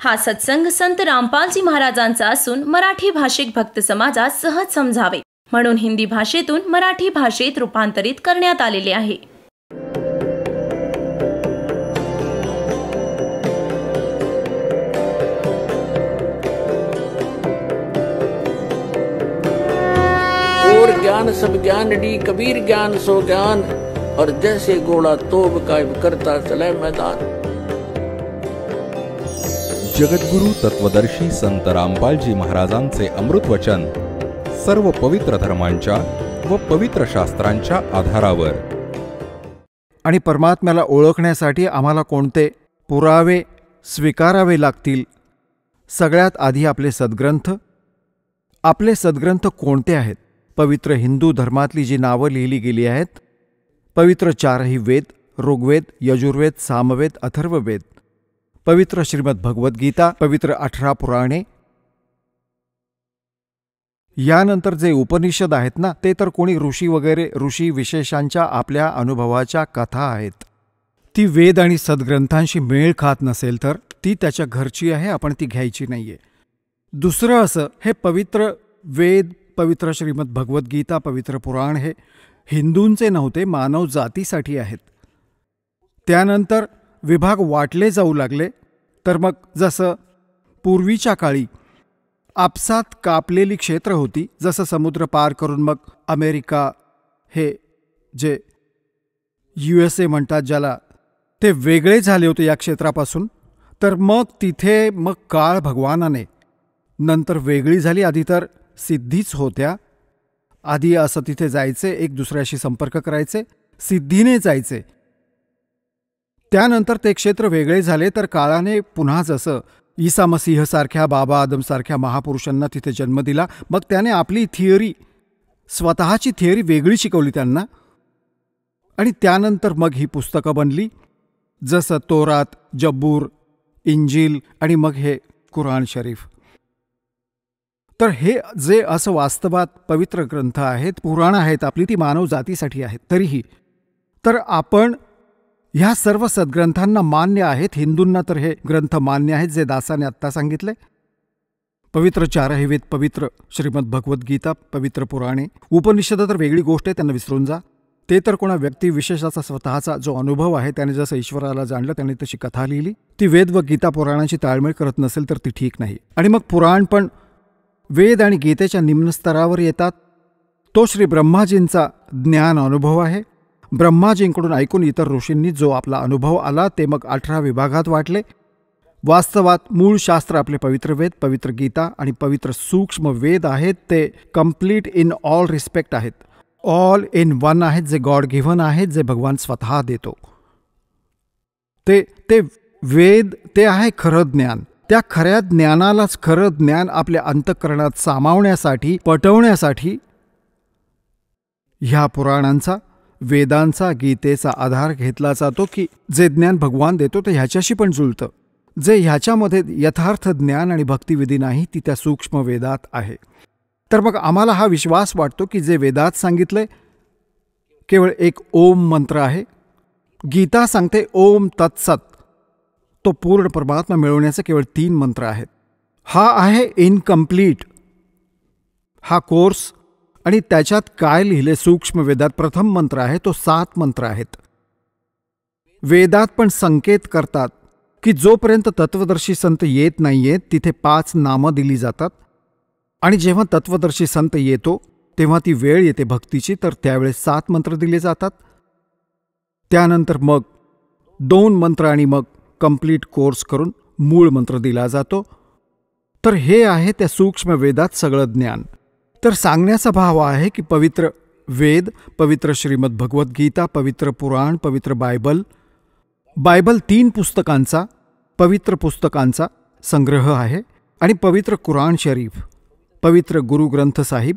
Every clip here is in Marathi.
हा सत्संग संत रामपालजी महाराजांचा असून मराठी भाषिक भक्त समाजास सहज समजावे म्हणून हिंदी भाषेतून मराठी भाषेत रूपांतरित करण्यात आलेले आहे. और ज्ञान सब ज्ञान डी कबीर ज्ञान सो ज्ञान और जैसे घोड़ा तोब कायम करता चले मैदान. जगद्गुरु तत्वदर्शी संत रामपालजी महाराजांचे अमृत वचन सर्व पवित्र धर्मांच्या व पवित्र शास्त्रांच्या आधारावर. आणि परमात्म्याला ओळखण्यासाठी आम्हाला कोणते पुरावे स्वीकारावे लागतील? सगळ्यात आधी आपले सद्ग्रंथ. आपले सद्ग्रंथ कोणते आहेत? पवित्र हिंदू धर्मातली जी नावं लिहिली गेली आहेत, पवित्र चारही वेद, ऋग्वेद, यजुर्वेद, सामवेद, अथर्ववेद, पवित्र श्रीमद भगवद्गीता, पवित्र 18 पुराणे, यानंतर जे उपनिषद आहेत ना, ते तर कोणी ऋषी वगैरे ऋषी विशेषांच्या आपल्या अनुभवाच्या कथा आहेत. ती वेद आणि सद्ग्रंथांशी मेळ खात नसेल तर ती त्याच्या घरची आहे, आपण ती घ्यायची नाहीये. दुसरं असं, हे पवित्र वेद, पवित्र श्रीमद भगवद्गीता, पवित्र पुराण हे हिंदूंचे नव्हते, मानव जातीसाठी आहेत. त्यानंतर विभाग वाटले जाऊ लागले, तर मग जसं पूर्वीच्या काळी आपसात कापलेली क्षेत्र होती, जसं समुद्र पार करून मग अमेरिका हे जे USA म्हणतात ज्याला, ते वेगळे झाले होते या क्षेत्रापासून. तर मग तिथे मग काळ भगवानाने नंतर वेगळी झाली. आधी तर सिद्धीच होत्या. आधी असं तिथे जायचे, एक दुसऱ्याशी संपर्क करायचे, सिद्धीने जायचे. त्यानंतर ते क्षेत्र वेगळे झाले, तर काळाने पुन्हा जसं ईसा मसीहसारख्या, बाबा आदमसारख्या महापुरुषांना तिथे जन्म दिला, मग त्याने आपली थिअरी, स्वतःची थिअरी वेगळी शिकवली त्यांना. आणि त्यानंतर मग ही पुस्तकं बनली, जसं तोरात, जब्बूर, इंजील आणि मग हे कुराण शरीफ. तर हे जे असं वास्तवात पवित्र ग्रंथ आहेत, पुराणं आहेत आपली, ती मानव जातीसाठी आहेत. तरीही तर आपण ह्या सर्व सद्ग्रंथांना मान्य आहेत. हिंदूंना तर हे ग्रंथ मान्य आहेत जे दासाने आत्ता सांगितले. पवित्र चारही वेद, पवित्र श्रीमद भगवद्गीता, पवित्र पुराणे. उपनिषद तर वेगळी गोष्ट आहे, त्यांना विसरून जा. ते तर कोणा व्यक्तिविशेषाचा स्वतःचा जो अनुभव आहे, त्याने जसं ईश्वराला जाणलं त्याने तशी कथा लिहिली. ती वेद व गीता पुराणाची ताळमेळ करत नसेल तर ती ठीक नाही. आणि मग पुराण पण वेद आणि गीतेच्या निम्न स्तरावर येतात. तो श्री ब्रह्माजींचा ज्ञान अनुभव आहे. ब्रह्माजींकडून ऐकून इतर ऋषींनी जो आपला अनुभव आला ते मग 18 विभागात वाटले. वास्तवात मूळ शास्त्र आपले पवित्र वेद, पवित्र गीता आणि पवित्र सूक्ष्म वेद आहेत. ते कम्प्लीट इन ऑल रिस्पेक्ट आहेत, ऑल इन वन आहेत, जे गॉड गिव्हन आहेत, जे भगवान स्वतः देतो. ते वेद ते आहे खरं ज्ञान. त्या खऱ्या ज्ञानालाच खरं ज्ञान आपल्या अंतःकरणात सामावण्यासाठी, पटवण्यासाठी ह्या पुराणांचा, वेदांचा, गीतेचा आधार घेतला जातो की जे ज्ञान भगवान देतो ते ह्याच्याशी पण जुळतं. जे ह्याच्यामध्ये यथार्थ ज्ञान आणि भक्तिविधी नाही ती त्या सूक्ष्म वेदात आहे. तर मग आम्हाला हा विश्वास वाटतो की जे वेदात सांगितले केवळ एक ओम मंत्र आहे. गीता सांगते ओम तत्सत, तो पूर्ण परमात्मा मिळवण्याचे केवळ 3 मंत्र आहेत. हा आहे इनकम्प्लीट हा कोर्स. आणि त्याच्यात काय लिहिले सूक्ष्म वेदात प्रथम मंत्र आहे, तो 7 मंत्र आहेत. वेदात पण संकेत करतात की जोपर्यंत तत्वदर्शी संत येत नाहीयेत तिथे 5 नामं दिली जातात. आणि जेव्हा तत्वदर्शी संत येतो तेव्हा ती वेळ येते भक्तीची, तर त्यावेळेस 7 मंत्र दिले जातात. त्यानंतर मग 2 मंत्र आणि मग कंप्लीट कोर्स करून मूळ मंत्र दिला जातो. तर हे आहे त्या सूक्ष्म वेदात सगळं ज्ञान. तर सांगण्याचा भाव आहे की पवित्र वेद, पवित्र श्रीमद भगवद्गीता, पवित्र पुराण, पवित्र बायबल 3 पुस्तकांचा, पवित्र पुस्तकांचा संग्रह आहे. आणि पवित्र कुराण शरीफ, पवित्र गुरुग्रंथ साहिब.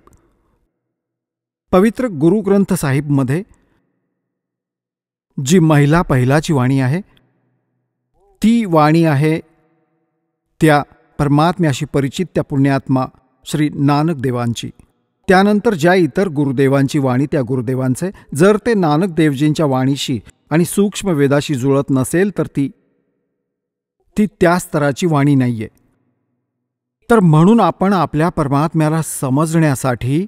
पवित्र गुरुग्रंथ साहिबमध्ये जी महिला पहिलाची वाणी आहे ती वाणी आहे त्या परमात्म्याशी परिचित त्या पुण्यात्मा श्री नानक देवांची. त्यानंतर ज्या इतर गुरुदेवांची वाणी त्या गुरुदेवांचे, जर ते नानक देवजींच्या वाणीशी आणि सूक्ष्म वेदाशी जुळत नसेल तर ती ती त्या स्तराची वाणी नाहीये. तर म्हणून आपण आपल्या परमात्म्याला समजण्यासाठी,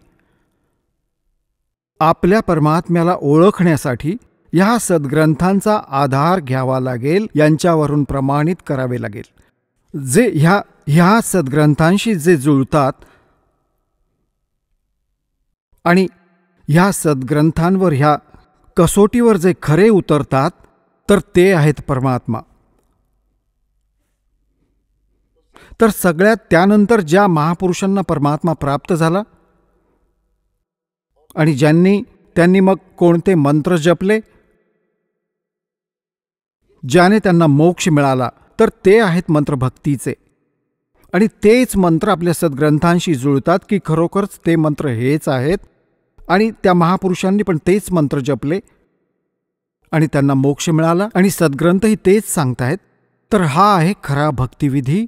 आपल्या परमात्म्याला ओळखण्यासाठी ह्या सद्ग्रंथांचा आधार घ्यावा लागेल, यांच्यावरून प्रमाणित करावे लागेल. जे ह्या सद्ग्रंथांशी जे जुळतात आणि ह्या सद्ग्रंथांवर, ह्या कसोटीवर जे खरे उतरतात, तर ते आहेत परमात्मा. तर सगळ्यात त्यानंतर ज्या महापुरुषांना परमात्मा प्राप्त झाला आणि त्यांनी मग कोणते मंत्र जपले, ज्याने त्यांना मोक्ष मिळाला, तर ते आहेत मंत्र भक्तीचे. आणि तेच मंत्र आपल्या सद्ग्रंथांशी जुळतात की खरोखरच ते मंत्र हेच आहेत आणि त्या महापुरुषांनी पण तेच मंत्र जपले आणि त्यांना मोक्ष मिळाला आणि सद्ग्रंथही तेच सांगतायत. तर हा आहे खरा भक्तिविधी.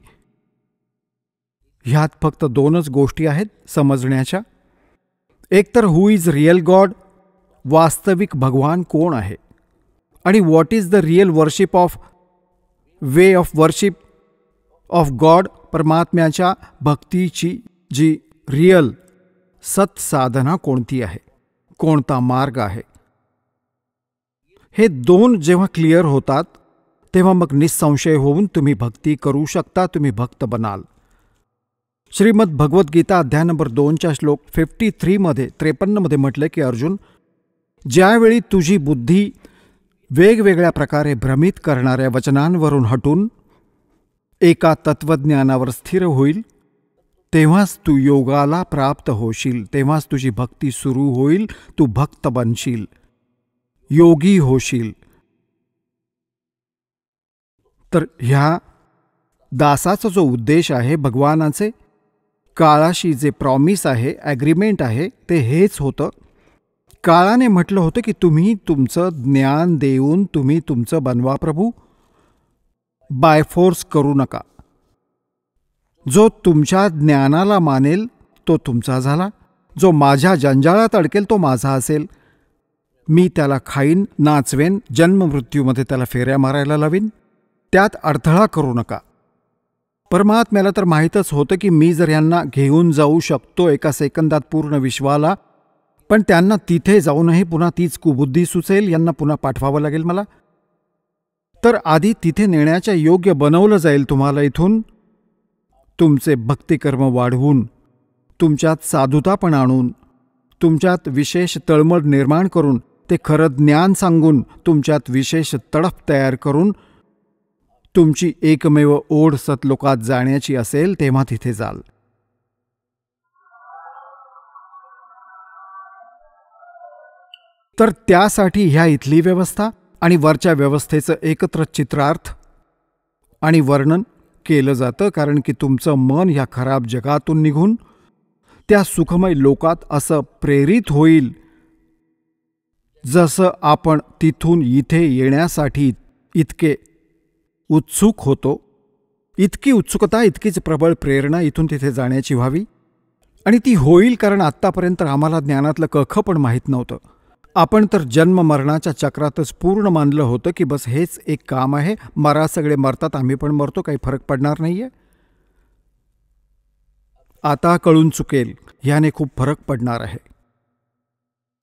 ह्यात फक्त दोनच गोष्टी आहेत समजण्याच्या. एक तर हु इज रियल गॉड, वास्तविक भगवान कोण आहे, आणि what is the real worship of, way of worship of God, परमात्म्याच्या भक्तीची जी रियल सत्साधना कोणती आहे, कोणता मार्ग आहे. हे दोन जेव्हा क्लिअर होतात तेव्हा मग निसंशय होऊन तुम्ही भक्ती करू शकता, तुम्ही भक्त बनाल. श्रीमद भगवद्गीता अध्याय नंबर 2 श्लोक 53 मध्ये म्हटलं की अर्जुन, ज्यावेळी तुझी बुद्धी वेगवेगळ्या प्रकारे भ्रमित करणाऱ्या वचनांवरून हटून एका तत्वज्ञानावर स्थिर होईल, तेव्हाच तू योगाला प्राप्त होशील, तेव्हाच तुझी भक्ती सुरू होईल, तू भक्त बनशील, योगी होशील. तर ह्या दासाचा जो उद्देश आहे, भगवानाचे काळाशी जे प्रॉमिस आहे, ॲग्रीमेंट आहे, ते हेच होतं. काळाने म्हटलं होतं की तुम्ही तुमचं ज्ञान देऊन तुम्ही तुमचं बनवा प्रभू, बायफोर्स करू नका. जो तुमच्या ज्ञानाला मानेल तो तुमचा झाला, जो माझ्या जंजाळात अडकेल तो माझा असेल. मी त्याला खाईन, नाचवेन, जन्ममृत्यूमध्ये त्याला फेऱ्या मारायला लावीन, त्यात अडथळा करू नका. परमात्म्याला तर माहीतच होतं की मी जर यांना घेऊन जाऊ शकतो एका सेकंदात पूर्ण विश्वाला, पण त्यांना तिथे जाऊनही पुन्हा तीच कुबुद्धी सुचेल, यांना पुन्हा पाठवावं लागेल मला. तर आधी तिथे नेण्याच्या योग्य बनवलं जाईल तुम्हाला इथून, तुमचे भक्तिकर्म वाढवून, तुमच्यात साधुता पण आणून, तुमच्यात विशेष तळमळ निर्माण करून, ते खरं ज्ञान सांगून, तुमच्यात विशेष तडफ तयार करून, तुमची एकमेव ओढ सतलोकात जाण्याची असेल तेव्हा तिथे जाल. तर त्यासाठी ह्या इथली व्यवस्था आणि वरच्या व्यवस्थेचं एकत्र चित्रार्थ आणि वर्णन केलं जातं, कारण की तुमचं मन ह्या खराब जगातून निघून त्या सुखमय लोकात असं प्रेरित होईल, जसं आपण तिथून इथे येण्यासाठी इतके उत्सुक होतो. इतकी उत्सुकता, इतकीच प्रबळ प्रेरणा इथून तिथे जाण्याची व्हावी. आणि ती होईल कारण आत्तापर्यंत आम्हाला ज्ञानातलं कख पण माहीत नव्हतं. आपण तर जन्म मरणाच्या चक्रातच पूर्ण मानलं होतं की बस हेच एक काम आहे, मरा सगळे मरतात, आम्ही पण मरतो, काही फरक पडणार नाहीये. आता कळून चुकेल, ह्याने खूप फरक पडणार आहे.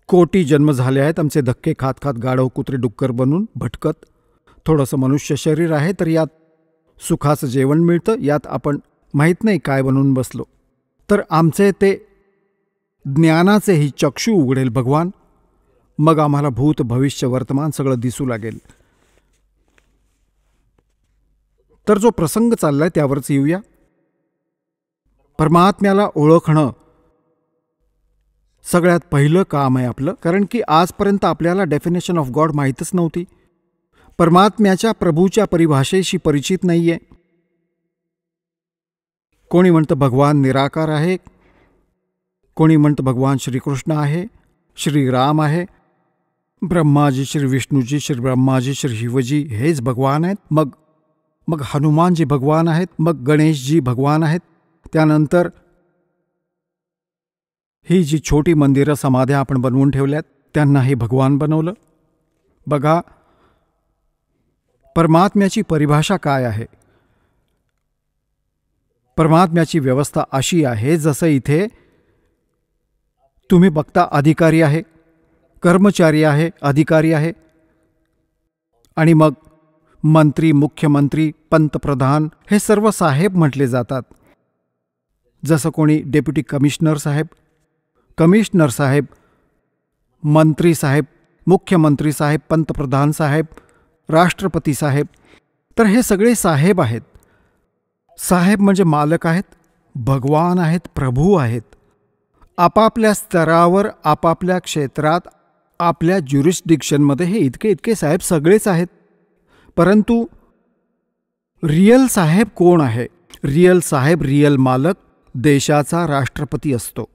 कोटी जन्म झाले आहेत आमचे धक्के खात खात, गाढव कुत्रे डुक्कर बनून भटकत. थोडंसं मनुष्य शरीर आहे तर यात सुखाचं जेवण मिळतं, यात आपण माहीत नाही काय बनून बसलो. तर आमचे ते ज्ञानाचेही चक्षु उघडेल भगवान, मग आम्हाला भूत भविष्य वर्तमान सगळं दिसू लागेल. तर जो प्रसंग चाललाय त्यावरच येऊया. परमात्म्याला ओळखणं सगळ्यात पहिलं काम आहे आपलं, कारण की आजपर्यंत आपल्याला डेफिनेशन ऑफ गॉड माहीतच नव्हती. परमात्म्याच्या प्रभूच्या परिभाषेशी परिचित नाहीये. कोणी म्हणतं भगवान निराकार आहे, कोणी म्हणतं भगवान श्रीकृष्ण आहे, श्रीराम आहे, ब्रह्माजी, श्री विष्णूजी, श्री ब्रह्माजी, श्री शिवजी हेच भगवान आहेत. मग हनुमानजी भगवान आहेत, मग गणेशजी भगवान आहेत. त्यानंतर ही जी छोटी मंदिरं समाध्या आपण बनवून ठेवल्यात त्यांनाही भगवान बनवलं. बघा परमात्म्याची परिभाषा काय आहे. परमात्म्याची व्यवस्था अशी आहे, जसं इथे तुम्ही बघता अधिकारी आहे, कर्मचारी आहे, अधिकारी आहे, आणि मग मंत्री, मुख्यमंत्री, पंतप्रधान हे सर्व साहेब म्हटले जातात. जसं कोणी डेप्युटी कमिशनर साहेब, कमिशनर साहेब, मंत्री साहेब, मुख्यमंत्री साहेब, पंतप्रधान साहेब, राष्ट्रपती साहेब, तर हे सगळे साहेब आहेत. साहेब म्हणजे मालक आहेत, भगवान आहेत, प्रभू आहेत. आपापल्या स्तरावर, आपापल्या क्षेत्रात, आपल्या ज्युरिस्डिक्शनमध्ये हे इतके इतके साहेब सगळेच आहेत. परंतु रियल साहेब कोण आहे? रियल साहेब, रियल मालक देशाचा राष्ट्रपती असतो.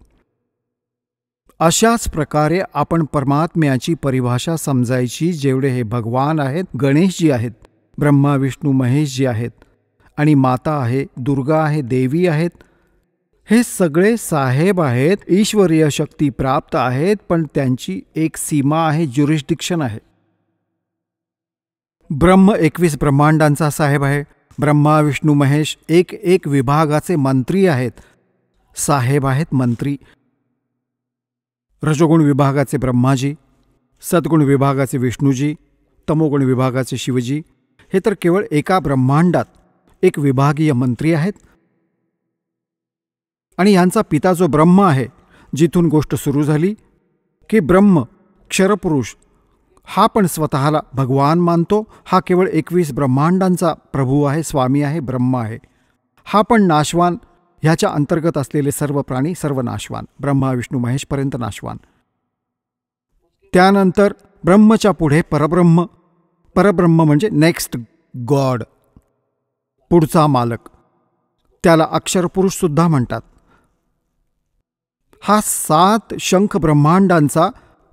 अशाच प्रकारे आपण परमात्म्याची परिभाषा समजायची. जेवढे हे भगवान आहेत, गणेशजी आहेत, ब्रह्मा विष्णू महेशजी आहेत, आणि माता आहे, दुर्गा आहे, देवी आहेत, हे सगळे साहेब आहेत, ईश्वरीय शक्ती प्राप्त आहेत, पण त्यांची एक सीमा आहे, ज्युरिस्डिक्शन आहे. ब्रह्म 21 ब्रह्मांडांचा साहेब आहे. ब्रह्मा विष्णू महेश एक एक विभागाचे मंत्री आहेत, साहेब आहेत, मंत्री. रजोगुण विभागाचे ब्रह्माजी, सद्गुण विभागाचे विष्णूजी, तमोगुण विभागाचे शिवजी, हे तर केवळ एका ब्रह्मांडात एक विभागीय मंत्री आहेत. आणि यांचा पिता जो ब्रह्म आहे, जिथून गोष्ट सुरू झाली की ब्रह्म क्षरपुरुष हा पण स्वतःला भगवान मानतो. हा केवळ 21 ब्रह्मांडांचा प्रभू आहे, स्वामी आहे, ब्रह्म आहे. हा पण नाशवान, ह्याच्या अंतर्गत असलेले सर्व प्राणी सर्व नाशवान, ब्रह्मा विष्णू महेशपर्यंत नाशवान. त्यानंतर ब्रह्मच्या पुढे परब्रह्म. परब्रह्म म्हणजे नेक्स्ट गॉड, पुढचा मालक. त्याला अक्षरपुरुष सुद्धा म्हणतात. हा 7 शंख ब्रह्मांडांचा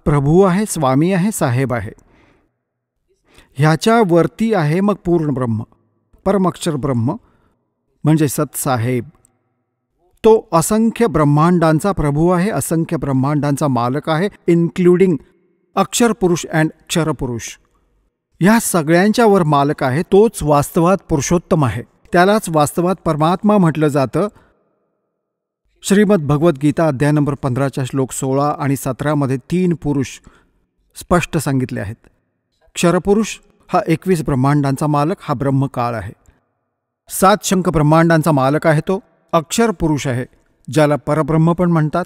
प्रभू आहे, स्वामी आहे, साहेब आहे. ह्याच्यावरती आहे मग पूर्ण ब्रह्म, परमक्षर ब्रह्म म्हणजे सत्साहेब. तो असंख्य ब्रह्मांडांचा प्रभू आहे, असंख्य ब्रह्मांडांचा मालक आहे, इन्क्लुडिंग अक्षरपुरुष अँड क्षरपुरुष. ह्या सगळ्यांच्यावर मालक आहे. तोच वास्तवात पुरुषोत्तम आहे. त्यालाच वास्तवात परमात्मा म्हटलं जातं. श्रीमद भगवद्गीता अध्याय नंबर 15 श्लोक 16 आणि 17 मध्ये 3 पुरुष स्पष्ट सांगितले आहेत. क्षरपुरुष हा 21 ब्रह्मांडांचा मालक, हा ब्रह्मकाळ आहे. 7 शंख ब्रह्मांडांचा मालक आहे तो अक्षर पुरुष आहे, ज्याला परब्रह्म पण म्हणतात.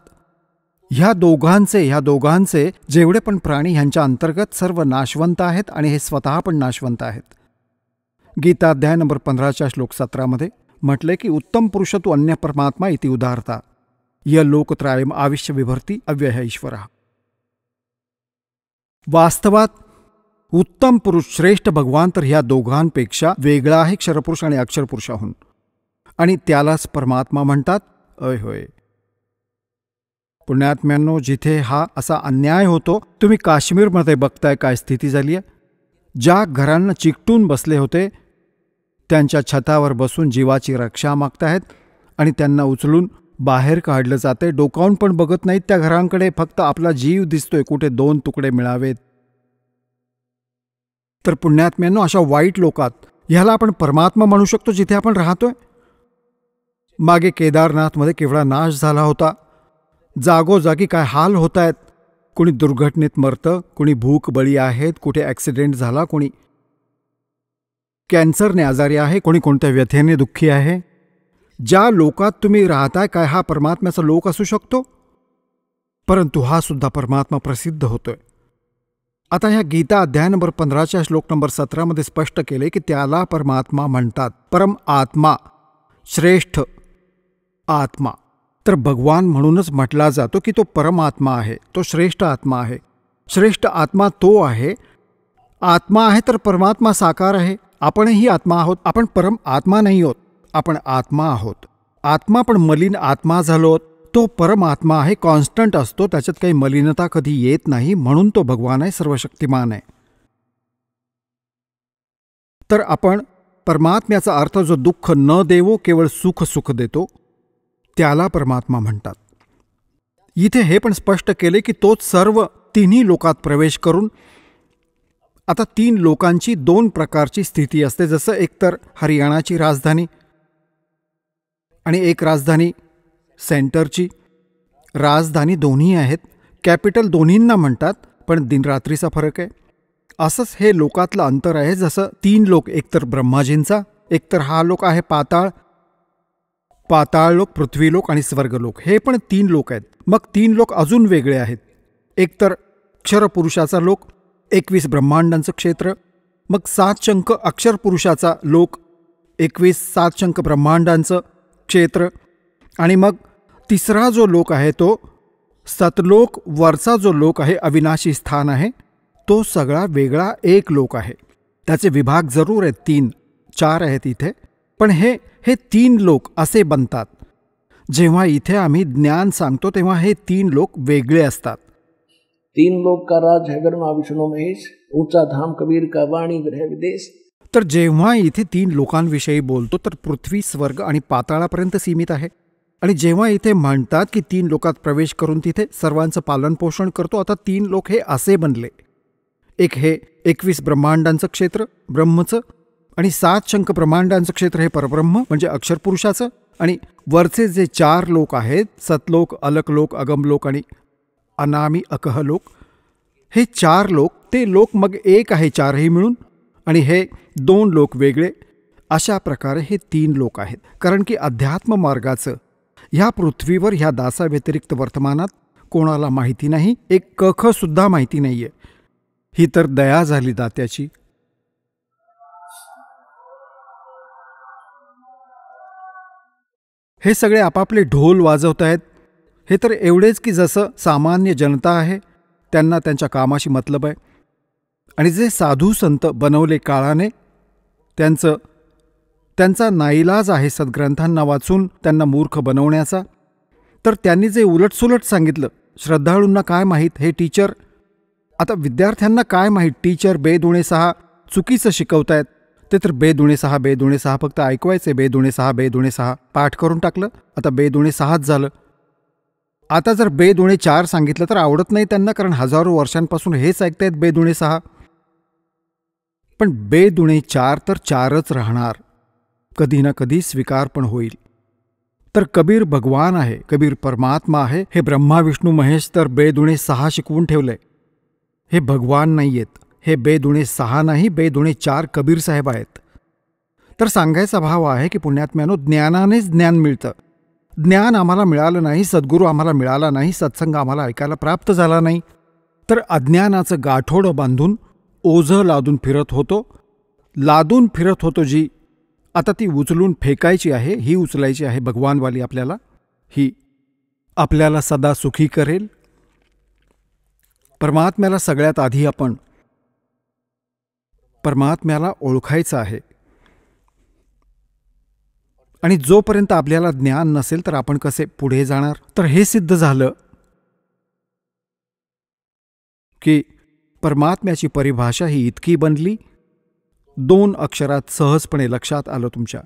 ह्या दोघांचे जेवढे पण प्राणी ह्यांच्या अंतर्गत सर्व नाशवंत आहेत, आणि हे स्वतः पण नाशवंत आहेत. गीता अध्याय नंबर 15 श्लोक 17 मध्ये म्हटले की उत्तम पुरुष तू अन्य परमात्मा इति उदारता य लोकत्रायम आविश्य विभर्ती अव्यय ईश्वर. वास्तवात उत्तम पुरुष, श्रेष्ठ भगवान तर ह्या दोघांपेक्षा वेगळा आहे, क्षरपुरुष आणि अक्षरपुरुषाहून, आणि त्यालाच परमात्मा म्हणतात. अय होय पुण्यात्म्यांनो, जिथे हा असा अन्याय होतो, तुम्ही काश्मीरमध्ये बघताय काय स्थिती झाली आहे. ज्या घरांना चिकटून बसले होते त्यांच्या छतावर बसून जीवाची रक्षा मागतायत, आणि त्यांना उचलून बाहेर काढलं जाते. डोकावून पण बघत नाहीत त्या घरांकडे, फक्त आपला जीव दिसतोय, कुठे 2 तुकडे मिळावेत. तर पुण्यात्म्यांनो, अशा वाईट लोकात ह्याला आपण परमात्मा म्हणू शकतो जिथे आपण राहतोय. मागे केदारनाथमध्ये केवढा नाश झाला होता. जागोजागी काय हाल होत आहेत. कोणी दुर्घटनेत मरतं, कोणी भूक बळी आहेत, कुठे ॲक्सिडेंट झाला, कोणी कॅन्सरने आजारी आहे, कोणी कोणत्या व्यथेने दुःखी आहे. ज्या लोकात तुम्ही राहताय, काय हा परमात्म्याचा लोक असू शकतो? परंतु हा सुद्धा परमात्मा प्रसिद्ध होतोय. आता ह्या गीता अध्याय नंबर 15 श्लोक नंबर 17 मध्ये स्पष्ट केले की त्याला परमात्मा म्हणतात. परम आत्मा, श्रेष्ठ आत्मा. तर भगवान म्हणूनच म्हटला जातो की तो परमात्मा आहे, तो श्रेष्ठ आत्मा आहे. श्रेष्ठ आत्मा तो आहे. आत्मा आहे तर परमात्मा साकार आहे. आपणही आत्मा आहोत. आपण परम आत्मा नाही आहोत, आपण आत्मा आहोत. आत्मा पण मलिन आत्मा झालो. तो परमात्मा आहे, कॉन्स्टंट असतो, त्याच्यात काही मलिनता कधी येत नाही, म्हणून तो भगवान आहे, सर्वशक्तिमान आहे. तर आपण परमात्म्याचा अर्थ जो दुःख न देवो केवळ सुख देतो त्याला परमात्मा म्हणतात. इथे हे पण स्पष्ट केले की तोच सर्व तिन्ही लोकात प्रवेश करून. आता 3 लोकांची 2 प्रकारची स्थिती असते. जसं एकतर हरियाणाची राजधानी आणि एक राजधानी सेंटरची. राजधानी दोन्ही आहेत, कॅपिटल दोन्हींना म्हणतात, पण दिनरात्रीचा फरक आहे. असंच हे लोकातलं अंतर आहे. जसं 3 लोक, एकतर ब्रह्माजींचा, एकतर हा लोक आहे पाताळ, पाताळलोक, पृथ्वीलोक आणि स्वर्गलोक. हे पण 3 लोक आहेत. मग 3 लोक अजून वेगळे आहेत. एकतर अक्षरपुरुषाचा लोक, 21 ब्रह्मांडांचं क्षेत्र, मग 7 शंख अक्षरपुरुषाचा लोक, 21 7 शंख ब्रह्मांडांचं क्षेत्र, आणि मग तिसरा जो लोक आहे तो सतलोक, वरचा जो लोक आहे अविनाशी स्थान आहे, तो सगळा वेगळा एक लोक आहे. त्याचे विभाग जरूर आहेत, 3-4 आहेत इथे, पण हे 3 लोक असे बनतात. जेव्हा इथे आम्ही ज्ञान सांगतो तेव्हा हे 3 लोक वेगळे असतात. 3 लोक का राज है ब्रह्मा विष्णु महेश, ऊंचा धाम कबीर का वाणी ग्रह विदेश. तर जेव्हा इथे 3 लोकांविषयी बोलतो तर पृथ्वी, स्वर्ग आणि पाताळापर्यंत सीमित आहे. आणि जेव्हा इथे म्हणतात की 3 लोकात प्रवेश करून तिथे सर्वांचं पालनपोषण करतो, आता 3 लोक हे असे बनले. एक हे 21 ब्रह्मांडांचं क्षेत्र ब्रह्मचं, आणि 7 शंख ब्रह्मांडांचं क्षेत्र हे परब्रह्म म्हणजे अक्षरपुरुषाचं, आणि वरचे जे 4 लोक आहेत सतलोक, अलकलोक, अगमलोक आणि अनामी अकहलोक, हे 4 लोक, ते लोक मग एक आहे 4ही मिळून, आणि हे 2 लोक वेगळे. अशा प्रकारे हे 3 लोक आहेत. कारण की अध्यात्म मार्गाचं ह्या पृथ्वीवर ह्या दासाव्यतिरिक्त वर्तमानात कोणाला माहिती नाही. एक कख सुद्धा माहिती नाहीये. ही तर दया झाली दात्याची. हे सगळे आपापले ढोल वाजवत आहेत. हे तर एवढेच की जसं सामान्य जनता आहे त्यांना त्यांच्या कामाशी मतलब आहे, आणि जे साधू संत बनवले काळाने त्यांचा नाईलाज आहे सद्ग्रंथांना वाचून त्यांना मूर्ख बनवण्याचा. तर त्यांनी जे उलटसुलट सांगितलं, श्रद्धाळूंना काय माहीत हे टीचर, आता विद्यार्थ्यांना काय माहीत टीचर 2-6 चुकीचं शिकवतायत. ते तर 2-6 फक्त ऐकवायचे, 2-6 पाठ करून टाकलं, आता 2-6 झालं. आता जर 2-4 सांगितलं तर आवडत नाही त्यांना, कारण हजारो वर्षांपासून हेच ऐकतायत 2-6. पण 2-4 तर 4च राहणार, कधी ना कधी स्वीकार पण होईल. तर कबीर भगवान आहे, कबीर परमात्मा आहे. हे ब्रह्मा विष्णू महेश तर 2-6 शिकवून ठेवलंय. हे भगवान नाही आहेत, हे 2-6 नाही, 2-4 कबीर साहेब आहेत. तर सांगायचा भाव आहे की पुण्यात्म्यानो, ज्ञानानेच ज्ञान मिळतं. ज्ञान आम्हाला मिळालं नाही, सद्गुरू आम्हाला मिळाला नाही, सत्संग आम्हाला ऐकायला प्राप्त झाला नाही, तर अज्ञानाचं गाठोडं बांधून ओझं लादून फिरत होतो जी, आता ती उचलून फेकायची आहे. ही उचलायची आहे भगवानवाली आपल्याला. ही आपल्याला सदा सुखी करेल. परमात्म्याला सगळ्यात आधी आपण परमात्म्याला ओळखायचं आहे, आणि जोपर्यंत आपल्याला ज्ञान नसेल तर आपण कसे पुढे जाणार. तर हे सिद्ध झालं की परमात्म्याची परिभाषा ही इतकी बनली, 2 अक्षरात सहजपणे लक्षात आलं तुमच्या.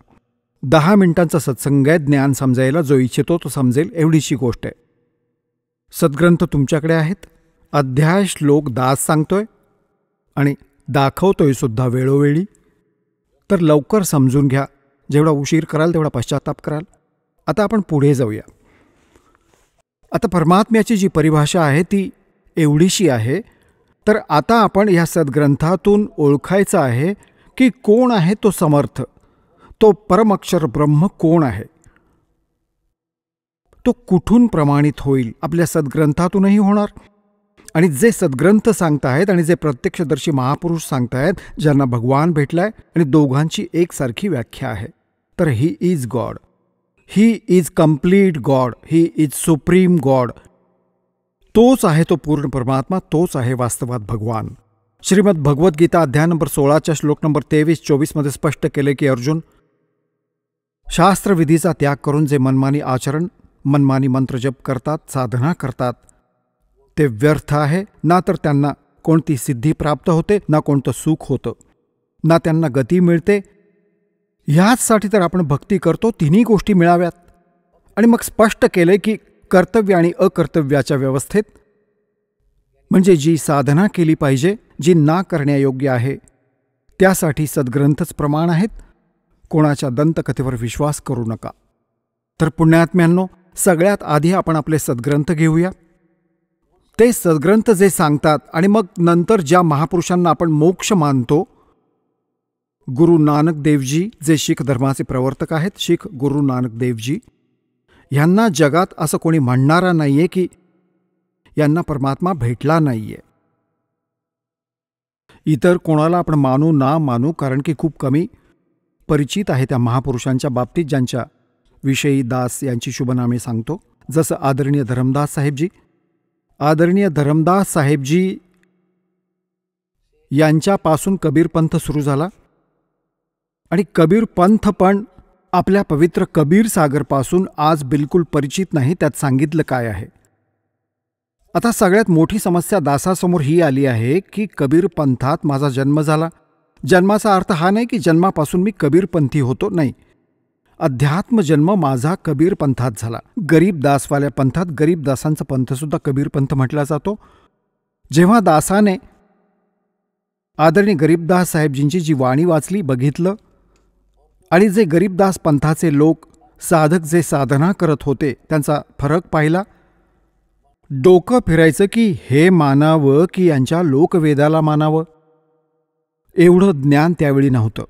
10 मिनिटांचा सत्संग आहे, ज्ञान समजायला जो इच्छितो तो समजेल एवढीशी गोष्ट आहे. सद्ग्रंथ तुमच्याकडे आहेत, अध्याय श्लोक दास सांगतोय आणि दाखवतोय सुद्धा वेळोवेळी. तर लवकर समजून घ्या, जेवढा उशीर कराल तेवढा पश्चाताप कराल. आता आपण पुढे जाऊया. आता परमात्म्याची जी परिभाषा आहे ती एवढीशी आहे. तर आता आपण या सद्ग्रंथातून ओळखायचं आहे की कोण आहे तो समर्थ, तो परमअक्षर ब्रह्म कोण आहे, तो कुठून प्रमाणित होईल. आपल्या सद्ग्रंथातूनही होणार, आणि जे सद्ग्रंथ सांगतायत आणि जे प्रत्यक्षदर्शी महापुरुष सांगतायत, ज्यांना भगवान भेटलाय, आणि दोघांची एकसारखी व्याख्या आहे. तर he is God, he is complete God, he is supreme God. तोच आहे तो पूर्ण परमात्मा, तोच आहे वास्तवात भगवान. श्रीमद भगवद्गीता अध्याय नंबर 16 श्लोक नंबर 23-24 मध्ये स्पष्ट केले की अर्जुन, शास्त्रविधीचा त्याग करून जे मनमानी आचरण, मनमानी मंत्रजप करतात, साधना करतात, ते व्यर्थ आहे. ना तर त्यांना कोणती सिद्धी प्राप्त होते, ना कोणतं सुख होतं, ना त्यांना गती मिळते. ह्याचसाठी तर आपण भक्ती करतो, तिन्ही गोष्टी मिळाव्यात. आणि मग स्पष्ट केले की कर्तव्य आणि अकर्तव्याच्या व्यवस्थेत, म्हणजे जी साधना केली पाहिजे, जी ना करण्यायोग्य आहे, त्यासाठी सद्ग्रंथच प्रमाण आहेत. कोणाच्या दंतकथेवर विश्वास करू नका. तर पुण्यात्म्यांनो, सगळ्यात आधी आपण आपले सद्ग्रंथ घेऊया. ते सद्ग्रंथ जे सांगतात आणि मग नंतर ज्या महापुरुषांना आपण मोक्ष मानतो, गुरु नानक देवजी जे शीख धर्माचे प्रवर्तक आहेत, शीख गुरु नानक देवजी, ह्यांना जगात असं कोणी म्हणणारा नाहीये की यांना परमात्मा भेटला नाहीये. इतर कोणाला आपण मानू ना मानू, कारण की खूप कमी परिचित आहे त्या महापुरुषांच्या बाबतीत ज्यांच्या विषयी दास यांची शुभनामे सांगतो. जसं आदरणीय धरमदास साहेबजी. आदरणीय धरमदास साहेबजी यांच्यापासून कबीर पंथ सुरू झाला आणि कबीर पंथ पण आपल्या पवित्र कबीर सागरपासून आज बिलकुल परिचित नाही. त्यात सांगितलं काय आहे. आता सगळ्यात मोठी समस्या दासासमोर ही आली आहे की कबीर पंथात माझा जन्म झाला. जन्माचा अर्थ हा नाही की जन्मापासून मी कबीरपंथी होतो, नाही. अध्यात्म जन्म माझा कबीर पंथात झाला. गरीब दासवाल्या पंथात. गरीब दासांचा पंथसुद्धा कबीर पंथ म्हटला जातो. जेव्हा दासाने आदरणीय गरीबदास साहेबजींची जी वाणी वाचली, बघितलं आणि जे गरीबदास पंथाचे लोक साधक जे साधना करत होते त्यांचा फरक पाहिला, डोकं फिरायचं की हे मानावं की यांच्या लोकवेदाला मानावं. एवढं ज्ञान त्यावेळी नव्हतं.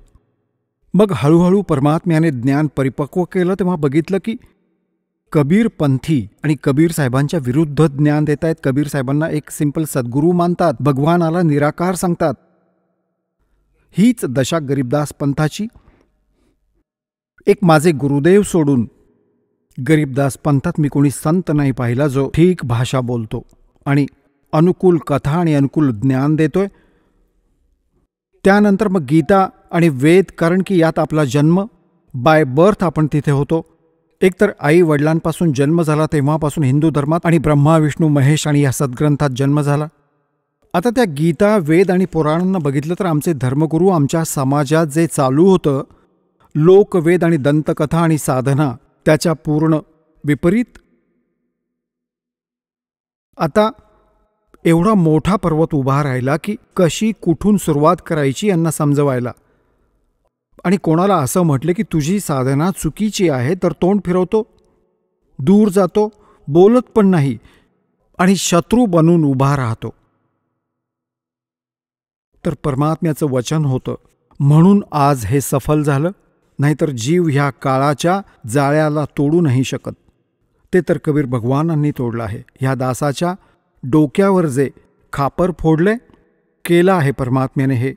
मग हळूहळू परमात्म्याने ज्ञान परिपक्व केलं तेव्हा बघितलं की कबीर पंथी आणि कबीर साहेबांच्या विरुद्ध ज्ञान देत आहेत. कबीर साहेबांना एक सिंपल सद्गुरू मानतात, भगवानाला निराकार सांगतात. हीच दशा गरीबदास पंथाची. एक माझे गुरुदेव सोडून गरीबदास पंथात मी कोणी संत नाही पाहिला जो ठीक भाषा बोलतो आणि अनुकूल कथा आणि अनुकूल ज्ञान देतोय. त्यानंतर मग गीता आणि वेद, कारण की यात आपला जन्म बाय बर्थ आपण तिथे होतो. एकतर आई वडिलांपासून जन्म झाला तेव्हापासून हिंदू धर्मात आणि ब्रह्मा विष्णू महेश आणि या सद्ग्रंथात जन्म झाला. आता त्या गीता वेद आणि पुराणांना बघितलं तर आमचे धर्मगुरू आमच्या समाजात जे चालू होतं लोकवेद आणि दंतकथा आणि साधना, त्याच्या पूर्ण विपरीत. आता एवढा मोठा पर्वत उभा राहिला की कशी कुठून सुरुवात करायची यांना समजवायला. आणि कोणाला असं म्हटलं की तुझी साधना चुकीची आहे तर तोंड फिरवतो, दूर जातो, बोलत पण नाही आणि शत्रू बनून उभा राहतो. तर परमात्म्याचं वचन होतं म्हणून आज हे सफल झालं. नाहीतर जीव ह्या काळाच्या जाळ्याला तोडू नाही शकत. ते तर कबीर भगवानांनी तोडलं आहे. ह्या दासाच्या डोक्यावर जे खापर फोडले, केलं आहे परमात्म्याने हे.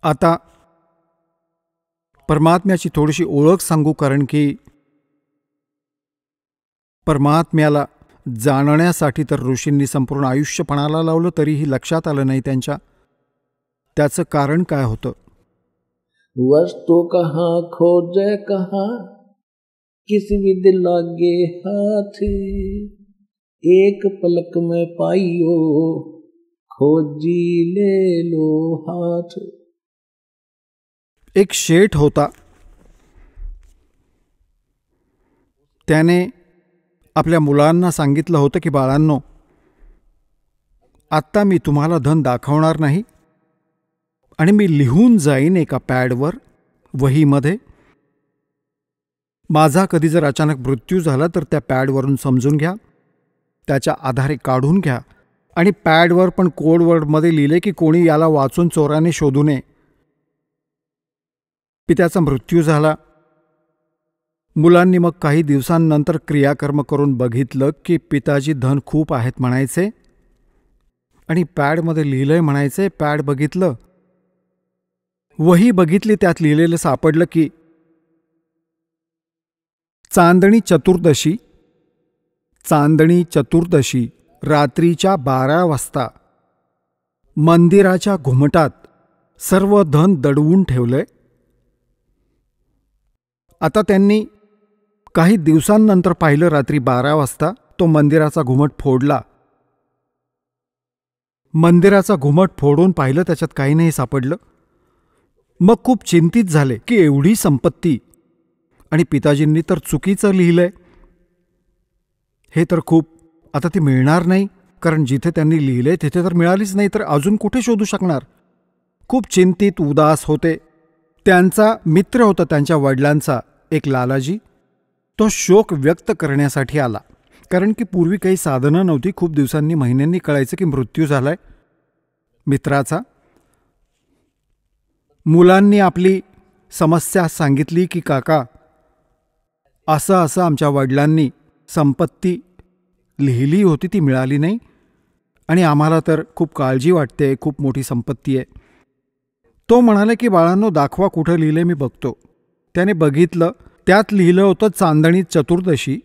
आता परमात्म्याची थोडीशी ओळख सांगू, कारण की परमात्म्याला जाणण्यासाठी तर ऋषींनी संपूर्ण आयुष्य पणाला लावलं तरीही लक्षात आलं नाही त्यांच्या. त्याचं कारण काय होतं? वस्तु कहाँ खोजे कहाँ, किस विद लागे हाथ, एक पलक में पाइयो, खोजी ले लो हाथ. एक शेठ होता. त्याने आपल्या मुलांना सांगितलं होतं की बाळांनो, आत्ता मी तुम्हाला धन दाखवणार नाही आणि मी लिहून जाईन एका पॅडवर, वहीमध्ये. माझा कधी जर अचानक मृत्यू झाला तर त्या पॅडवरून समजून घ्या, त्याच्या आधारे काढून घ्या आणि पॅडवर पण कोडवर्डमध्ये लिहिले की कोणी याला वाचून चोराने शोधू नये. पित्याचा मृत्यू झाला. मुलांनी मग काही दिवसांनंतर क्रियाकर्म करून बघितलं की पिताजी धन खूप आहेत म्हणायचे आणि पॅडमध्ये लिहिलंय म्हणायचे. पॅड बघितलं, वही बघितली, त्यात लिहिलेलं सापडलं की चांदणी चतुर्दशी रात्रीच्या 12 वाजता मंदिराच्या घुमटात सर्व धन दडवून ठेवलंय. आता त्यांनी काही दिवसांनंतर पाहिलं, रात्री 12 वाजता तो मंदिराचा घुमट फोडला. मंदिराचा घुमट फोडून पाहिलं, त्याच्यात काही नाही सापडलं. मग खूप चिंतित झाले की एवढी संपत्ती आणि पिताजींनी तर चुकीचं लिहिलंय, हे तर खूप, आता ती मिळणार नाही. कारण जिथे त्यांनी लिहिले तिथे तर मिळालीच नाही, तर अजून कुठे शोधू शकणार. खूप चिंतित उदास होते. त्यांचा मित्र होता त्यांच्या वडिलांचा एक लालाजी. तो शोक व्यक्त करण्यासाठी आला, कारण की पूर्वी काही साधनं नव्हती. खूप दिवसांनी महिन्यांनी कळायचं की मृत्यू झालाय मित्राचा. मुलांनी आपली समस्या सांगितली की काका असं असं आमच्या वडिलांनी संपत्ती लिहिली होती, ती मिळाली नाही आणि आम्हाला तर खूप काळजी वाटते, खूप मोठी संपत्ती आहे. तो म्हणाला की बाळांनो दाखवा कुठं लिहिले, मी बघतो. त्याने बघितलं, त्यात लिहिलं होतं चांदणी चतुर्दशी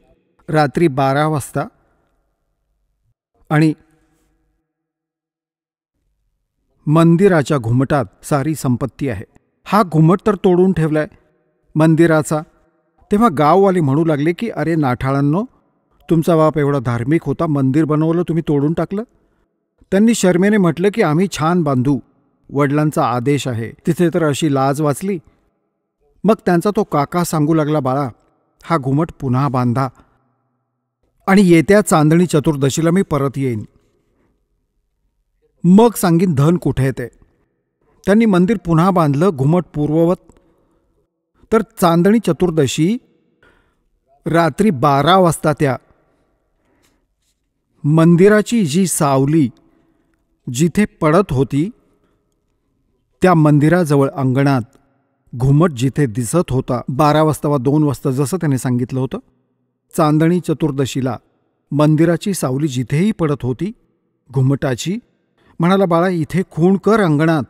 रात्री 12 वाजता आणि मंदिराच्या घुमटात सारी संपत्ती आहे. हा घुमट तर तोडून ठेवलाय मंदिराचा. तेव्हा गाववाले म्हणू लागले की अरे नाठाळांनो, तुमचा बाप एवढा धार्मिक होता, मंदिर बनवलं, तुम्ही तोडून टाकलं. त्यांनी शर्मेने म्हटलं की आम्ही छान बांधू, वडिलांचा आदेश आहे. तिथे तर अशी लाज वाचली. मग त्यांचा तो काका सांगू लागला, बाळा हा घुमट पुन्हा बांधा आणि येत्या चांदणी चतुर्दशीला मी परत येईन, मग सांगीन धन कुठे ते. त्यांनी मंदिर पुन्हा बांधलं घुमट पूर्ववत. तर चांदणी चतुर्दशी रात्री 12 वाजता त्या मंदिराची जी सावली जिथे पडत होती, त्या मंदिराजवळ अंगणात घुमट जिथे दिसत होता 12 वाजता वा 2 वाजता जसं त्याने सांगितलं होतं, चांदणी चतुर्दशीला मंदिराची सावली जिथेही पडत होती घुमटाची, म्हणाला बाळा इथे खूण कर अंगणात,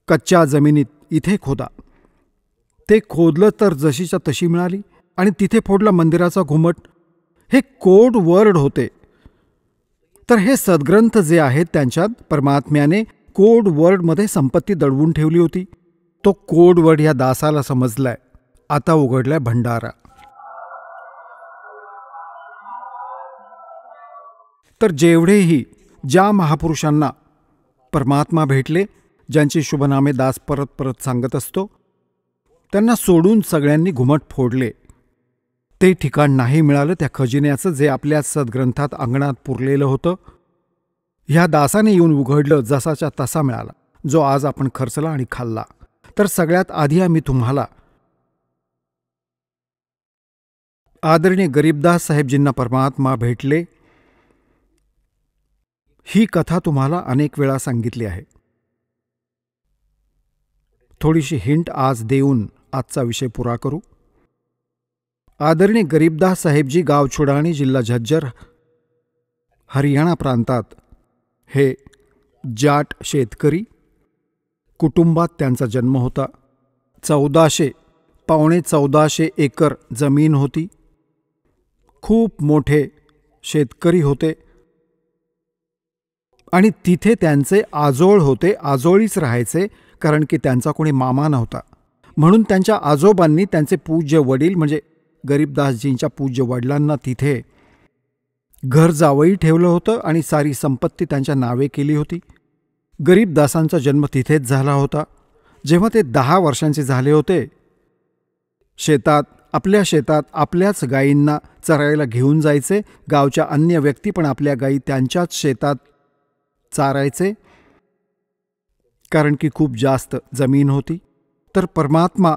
कच्च्या जमिनीत इथे खोदा. ते खोदलं तर जशीच्या तशी मिळाली आणि तिथे फोडला मंदिराचा घुमट. हे कोड वर्ड होते. तर हे सद्ग्रंथ जे आहेत त्यांच्यात परमात्म्याने कोड वर्डमध्ये संपत्ती दडवून ठेवली होती. तो कोड वर्ड या दासाला समजलाय. आता उघडलाय भंडारा. तर जेवढेही ज्या महापुरुषांना परमात्मा भेटले, ज्यांची शुभनामे दास परत परत सांगत असतो, त्यांना सोडून सगळ्यांनी घुमट फोडले. ते ठिकाण नाही मिळालं त्या खजिन्याचं जे आपल्या सद्ग्रंथात अंगणात पुरलेलं होतं. ह्या दासाने येऊन उघडलं, जसाच्या तसा मिळाला, जो आज आपण खर्चला आणि खाल्ला. तर सगळ्यात आधी आम्ही तुम्हाला आदरणीय गरीबदास साहेबजींना परमात्मा भेटले ही कथा तुम्हाला अनेक वेळा सांगितली आहे. थोडीशी हिंट आज देऊन आजचा विषय पुरा करू. आदरणीय गरीबदास साहेबजी गाव छुडाणी, जिल्हा झज्जर, हरियाणा प्रांतात हे जाट शेतकरी कुटुंबात त्यांचा जन्म होता. 1400 एकर जमीन होती. खूप मोठे शेतकरी होते आणि तिथे त्यांचे आजोळ होते. आजोळीच राहायचे, कारण की त्यांचा कोणी मामा नव्हता. म्हणून त्यांच्या आजोबांनी त्यांचे पूज्य वडील म्हणजे गरीबदासजींच्या पूज्य वडिलांना तिथे घर जावई ठेवलं होतं आणि सारी संपत्ती त्यांच्या नावे केली होती. गरीबदासांचा जन्म तिथेच झाला होता. जेव्हा ते 10 वर्षांचे झाले होते, आपल्या शेतात आपल्याच गायींना चरायला घेऊन जायचे. गावच्या अन्य व्यक्ती पण आपल्या गायी त्यांच्याच शेतात चारायचे, कारण की खूप जास्त जमीन होती. तर परमात्मा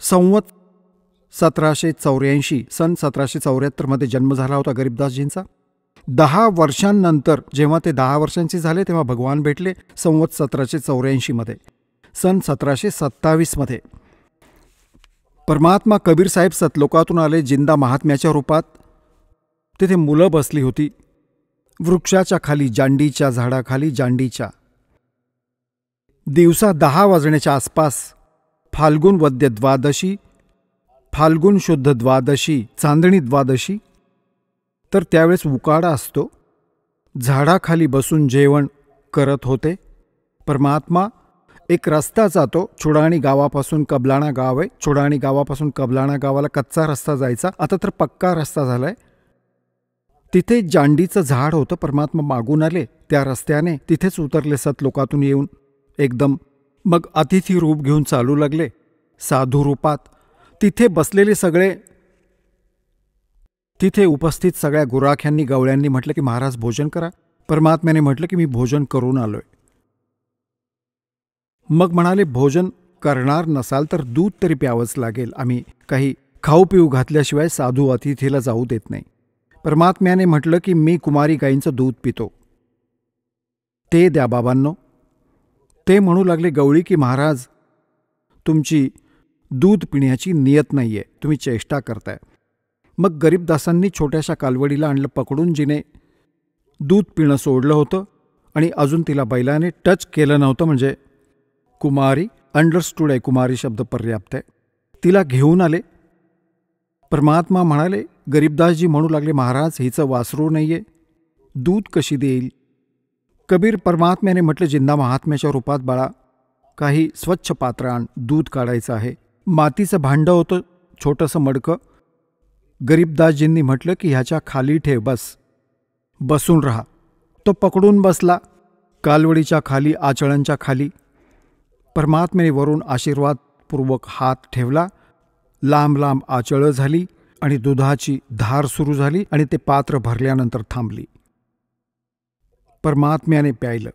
संवत 1784 सन 1774 जन्म झाला होता गरीबदासजींचा. 10 वर्षांनंतर जेव्हा ते 10 वर्षांचे झाले तेव्हा भगवान भेटले संवत 1784 सन 1727 परमात्मा कबीर साहेब सतलोकातून आले जिंदा महात्म्याच्या रूपात. तिथे मुलं बसली होती वृक्षाच्या खाली, जांडीच्या झाडाखाली. जांडीच्या दिवसा 10 वाजण्याच्या आसपास फाल्गुन वद्य द्वादशी, फाल्गुन शुद्ध द्वादशी, चांदणी द्वादशी. तर त्यावेळेस उकाडा असतो. झाडाखाली बसून जेवण करत होते. परमात्मा एक रस्ता जातो छुडाणी गावापासून, कबलाणा गाव आहे. छुडाणी गावापासून कबलाणा गावाला कच्चा रस्ता जायचा, आता तर पक्का रस्ता झालाय. तिथे जांडीचं झाड होतं. परमात्मा मागून आले त्या रस्त्याने, तिथेच उतरले सतलोकातून येऊन एकदम. मग अतिथी रूप घेऊन चालू लागले साधू रूपात. तिथे बसलेले सगळे तिथे उपस्थित सगळ्या गुराख्यांनी गवळ्यांनी म्हटलं की महाराज भोजन करा. परमात्म्याने म्हटलं की मी भोजन करून आलोय. मग म्हणाले भोजन करणार नसाल तर दूध तरी प्यावंच लागेल. आम्ही काही खाऊ पिऊ घातल्याशिवाय साधू अतिथीला जाऊ देत नाही. परमात्म्याने म्हटलं की मी कुमारी गाईंचं दूध पितो, ते द्या बाबांनो. ते म्हणू लागले गवळी की महाराज तुमची दूध पिण्याची नियत नाहीये, तुम्ही चेष्टा करताय. मग गरीबदासांनी छोट्याशा कालवडीला आणलं पकडून, जिने दूध पिणं सोडलं होतं आणि अजून तिला बैलाने टच केलं नव्हतं. म्हणजे कुमारी अंडरस्टूड आहे, कुमारी शब्द पर्याप्त आहे. तिला घेऊन आले. परमात्मा म्हणाले, गरीबदासजी म्हणू लागले महाराज हिचं वासरू नाहीये, दूध कशी देईल. कबीर परमात्म्याने म्हटलं जिंदा महात्म्याच्या रूपात बाळा काही स्वच्छ पात्र आण, दूध काढायचं आहे. मातीचं भांडं होतं छोटंसं मडकं. गरीबदासजींनी म्हटलं की ह्याच्या खाली ठेव, बसून राहा. तो पकडून बसला कालवडीच्या खाली, आचळांच्या खाली. परमात्म्याने वरून आशीर्वादपूर्वक हात ठेवला. लांब लांब आचळं झाली आणि दुधाची धार सुरू झाली आणि ते पात्र भरल्यानंतर थांबली. परमात्म्याने प्यायलं.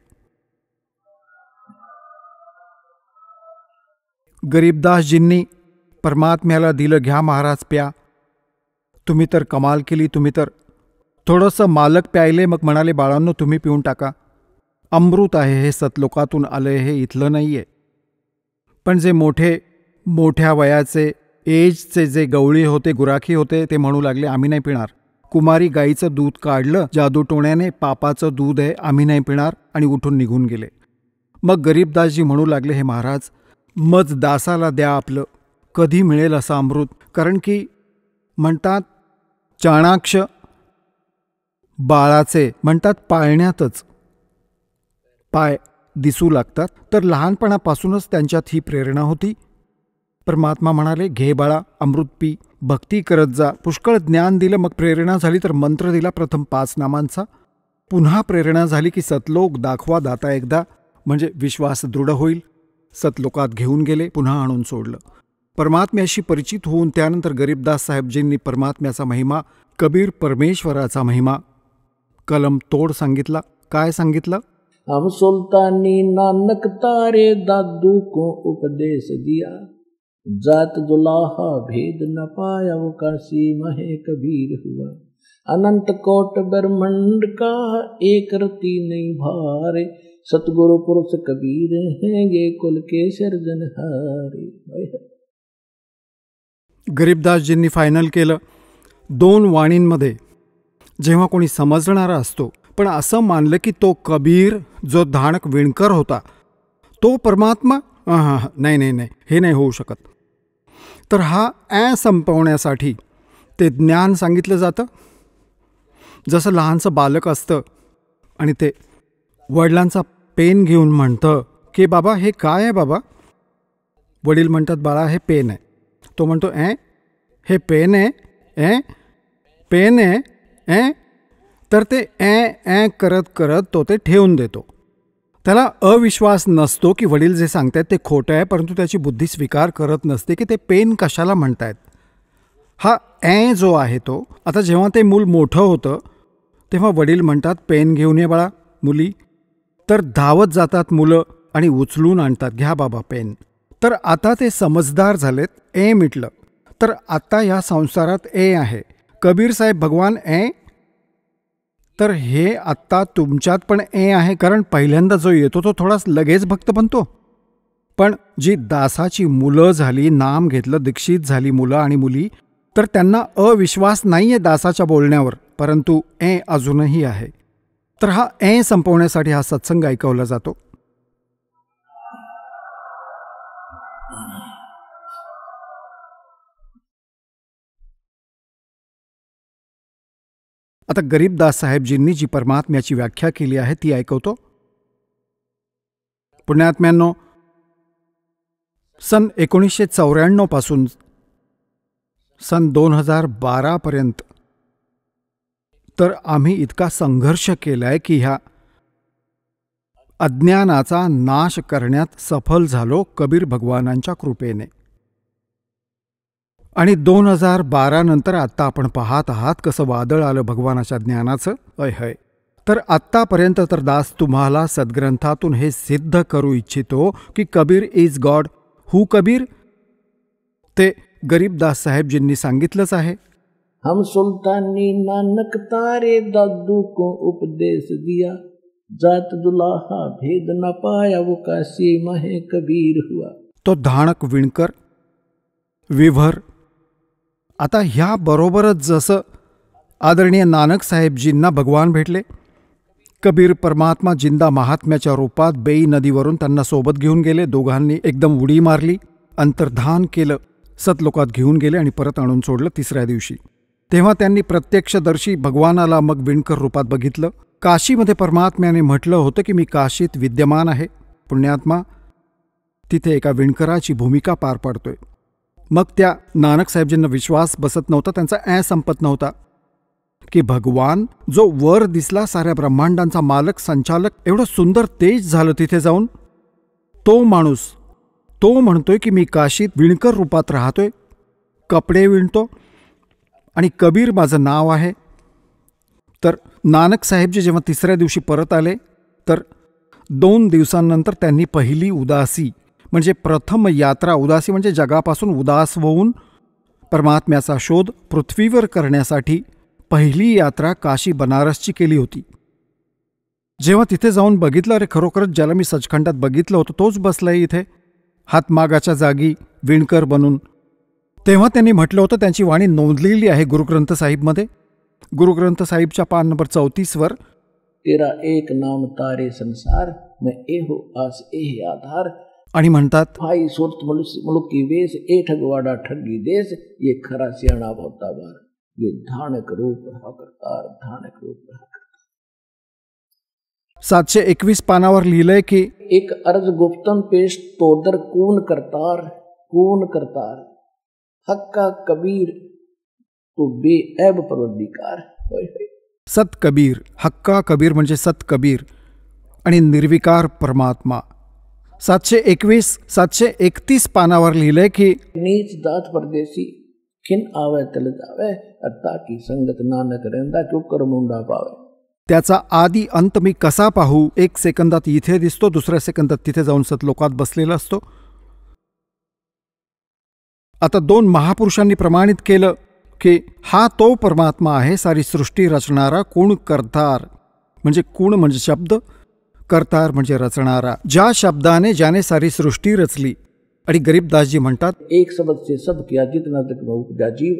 गरीबदासजींनी परमात्म्याला दिलं, घ्या महाराज प्या. तुम्ही तर कमाल केली, तुम्ही तर. थोडंसं मालक प्यायले. मग म्हणाले बाळांनो तुम्ही पिऊन टाका, अमृत आहे हे, सतलोकातून आलंय हे, इथलं नाहीये. पण जे मोठ्या वयाचे एजचे जे गवळी होते, गुराखी होते, ते म्हणू लागले आम्ही नाही पिणार. कुमारी गाईचं दूध काढलं जादूटोण्याने, पापाचं दूध आहे, आम्ही नाही पिणार, आणि उठून निघून गेले. मग गरीबदासजी म्हणू लागले हे महाराज मज दासाला द्या आपलं, कधी मिळेल असं अमृत. कारण की म्हणतात चाणाक्ष बाळाचे म्हणतात पाळण्यातच पाय दिसू लागतात. तर लहानपणापासूनच त्यांच्यात ही प्रेरणा होती. परमात्मा म्हणाले घे बाळा अमृत पी, भक्ती करत जा. पुष्कळ ज्ञान दिलं. मग प्रेरणा झाली तर मंत्र दिला प्रथम 5 नामांचा. पुन्हा प्रेरणा झाली की सतलोक दाखवा दाता एकदा, म्हणजे विश्वास दृढ होईल. सतलोकात घेऊन गेले, पुन्हा आणून सोडलं. परमात्म्याशी परिचित होऊन त्यानंतर गरीबदास साहेबजींनी परमात्म्याचा महिमा, कबीर परमेश्वराचा महिमा कलम तोड सांगितला. काय सांगितलं? हम सुल्तानी नानक तारे दादू को उपदेश दिया, जात दुलाहा भेद न पाया वो काशी महे कबीर हुआ। अनंत कोट ब्रह्मंड का एक रति नहीं भारे, सतगुरु पुरुष कबीर हैं ये कुल के सर्जनहारे। गरीबदासजींनी फायनल केलं 2 वाणींमध्ये. जेव्हा कोणी समजणारा असतो पण असं मानलं की तो कबीर जो धाणक विणकर होता तो परमात्मा, नाही नाही नाही, हे नाही होऊ शकत. तर हा संपवण्यासाठी ते ज्ञान सांगितलं जातं. जसं लहानसं बालक असतं आणि ते वडिलांचा पेन घेऊन म्हणतं की बाबा हे काय आहे बाबा. वडील म्हणतात बाळा हे पेन आहे. तो म्हणतो हे पेन आहे, पेन आहे. तर ते करत करत तो ते ठेवून देतो. त्याला अविश्वास नसतो की वडील जे सांगतायत ते खोटं आहे, परंतु त्याची बुद्धी स्वीकार करत नसते की ते पेन कशाला म्हणतायत. हा जो आहे तो आता जेव्हा ते मूल मोठं होतं तेव्हा वडील म्हणतात पेन घेऊन ये बाळा मुली. तर धावत जातात मुलं आणि उचलून आणतात, घ्या बाबा पेन. तर आता ते समजदार झालेत. मिटलं. तर आता या संसारात आहे. कबीर साहेब भगवान तर हे आत्ता तुमच्यात पण आहे. कारण पहिल्यांदा जो येतो तो थोडा लगेच भक्त बनतो. पण जी दासाची मुलं झाली, नाम घेतलं, दीक्षित झाली मुलं आणि मुली, तर त्यांना अविश्वास नाहीये दासाच्या बोलण्यावर, परंतु अजूनही आहे. तर हा संपवण्यासाठी हा सत्संग ऐकवला जातो. आता गरीबदास साहेबजींनी जी परमात्म्याची व्याख्या केली आहे ती ऐकवतो. पुण्यात्म्यांनो, सन 1994 पासून सन 2012 पर्यंत तर आम्ही इतका संघर्ष केलाय की ह्या अज्ञानाचा नाश करण्यात सफल झालो कबीर भगवानांच्या कृपेने. आणि 2012 नंतर आत्ता आपण पाहत आहात कसं वादळ आलं भगवानाच्या ज्ञानाचं. हय. तर आत्तापर्यंत तर दास तुम्हाला सद्ग्रंथातून हे सिद्ध करू इच्छितो की कबीर इज गॉड. हू कबीर? ते गरीबदास साहेबजींनी सांगितलंच आहे. हम सुल्तानी नानक तारे दादू को उपदेश दिया, जात दुलाहा भेद न पाया वो काशी महे कबीर हुआ. तो धाणक विणकर विभर. आता ह्या बरोबरच जसं आदरणीय नानक साहेबजींना भगवान भेटले, कबीर परमात्मा जिंदा महात्म्याच्या रूपात बेई नदीवरून त्यांना सोबत घेऊन गेले. दोघांनी एकदम उडी मारली, अंतर्धान केलं, सतलोकात घेऊन गेले आणि परत आणून सोडलं 3ऱ्या दिवशी. तेव्हा त्यांनी प्रत्यक्षदर्शी भगवानाला मग विणकर रूपात बघितलं. काशीमध्ये परमात्म्याने म्हटलं होतं की मी काशीत विद्यमान आहे. पुण्यात्मा तिथे एका विणकराची भूमिका पार पाडतोय. मग त्या नानक साहेबजींना विश्वास बसत नव्हता, त्यांचा संपत नव्हता की भगवान जो वर दिसला, साऱ्या ब्रह्मांडांचा मालक संचालक, एवढं सुंदर तेज झालं तिथे जाऊन, तो माणूस तो म्हणतोय की मी काशीत विणकर रूपात राहतोय, कपडे विणतो आणि कबीर माझं नाव आहे. तर नानक साहेबजी जेव्हा 3ऱ्या दिवशी परत आले तर 2 दिवसांनंतर त्यांनी पहिली उदासी म्हणजे प्रथम यात्रा, उदासी म्हणजे जगापासून उदास होऊन परमात्म्याचा शोध पृथ्वीवर करण्यासाठी पहिली यात्रा काशी बनारसची केली होती. जेव्हा तिथे जाऊन बघितलं, अरे खरोखरच ज्याला मी सचखंडात बघितलं होतं तोच बसलाय इथे हातमागाच्या जागी विणकर बनून. तेव्हा त्यांनी म्हटलं होतं, त्यांची वाणी नोंदलेली आहे गुरुग्रंथ साहिबमध्ये. गुरुग्रंथ साहिबच्या पान नंबर 34वर, तेरा एक नाम तारे संसार में एहो आस एह आधार. आणि म्हणतात, भाई सुरत मुल्क की वेश ए ठगवाड़ा ठगी देश, ये खरा सियाणा भवता बार, ये धानक रूप रहा करतार, धानक रूप रहा करतार. 721 पानावर लिहिलंय की एक अर्ज गुप्तम पेश तोदर कून करतार हक्का कबीर तो बेऐब परवरदिगार. सत कबीर, हक्का कबीर म्हणजे सत कबीर आणि निर्विकार परमात्मा. 721 731 पानावर लिहिलंय की नीच दात परदेसी खिन आवे तल जावे, अत्ता की संगत नानक रहंदा क्यों कर मुंडा पावे. त्याचा आदी अंत मी कसा पाहू? 1 सेकंदात इथे दिसतो, 2ऱ्या सेकंदात तिथे जाऊन सतलोकात बसलेला असतो. आता 2 महापुरुषांनी प्रमाणित केलं की हा तो परमात्मा आहे, सारी सृष्टी रचणारा. कोण करतार म्हणजे कोण म्हणजे शब्द, करतार म्हणजे रचणारा. ज्या शब्दाने ज्याने सारी सृष्टी रचली. आणि गरीबदासजी म्हणतात, एक शब्द से सब किया जितना तक उपजा जीव.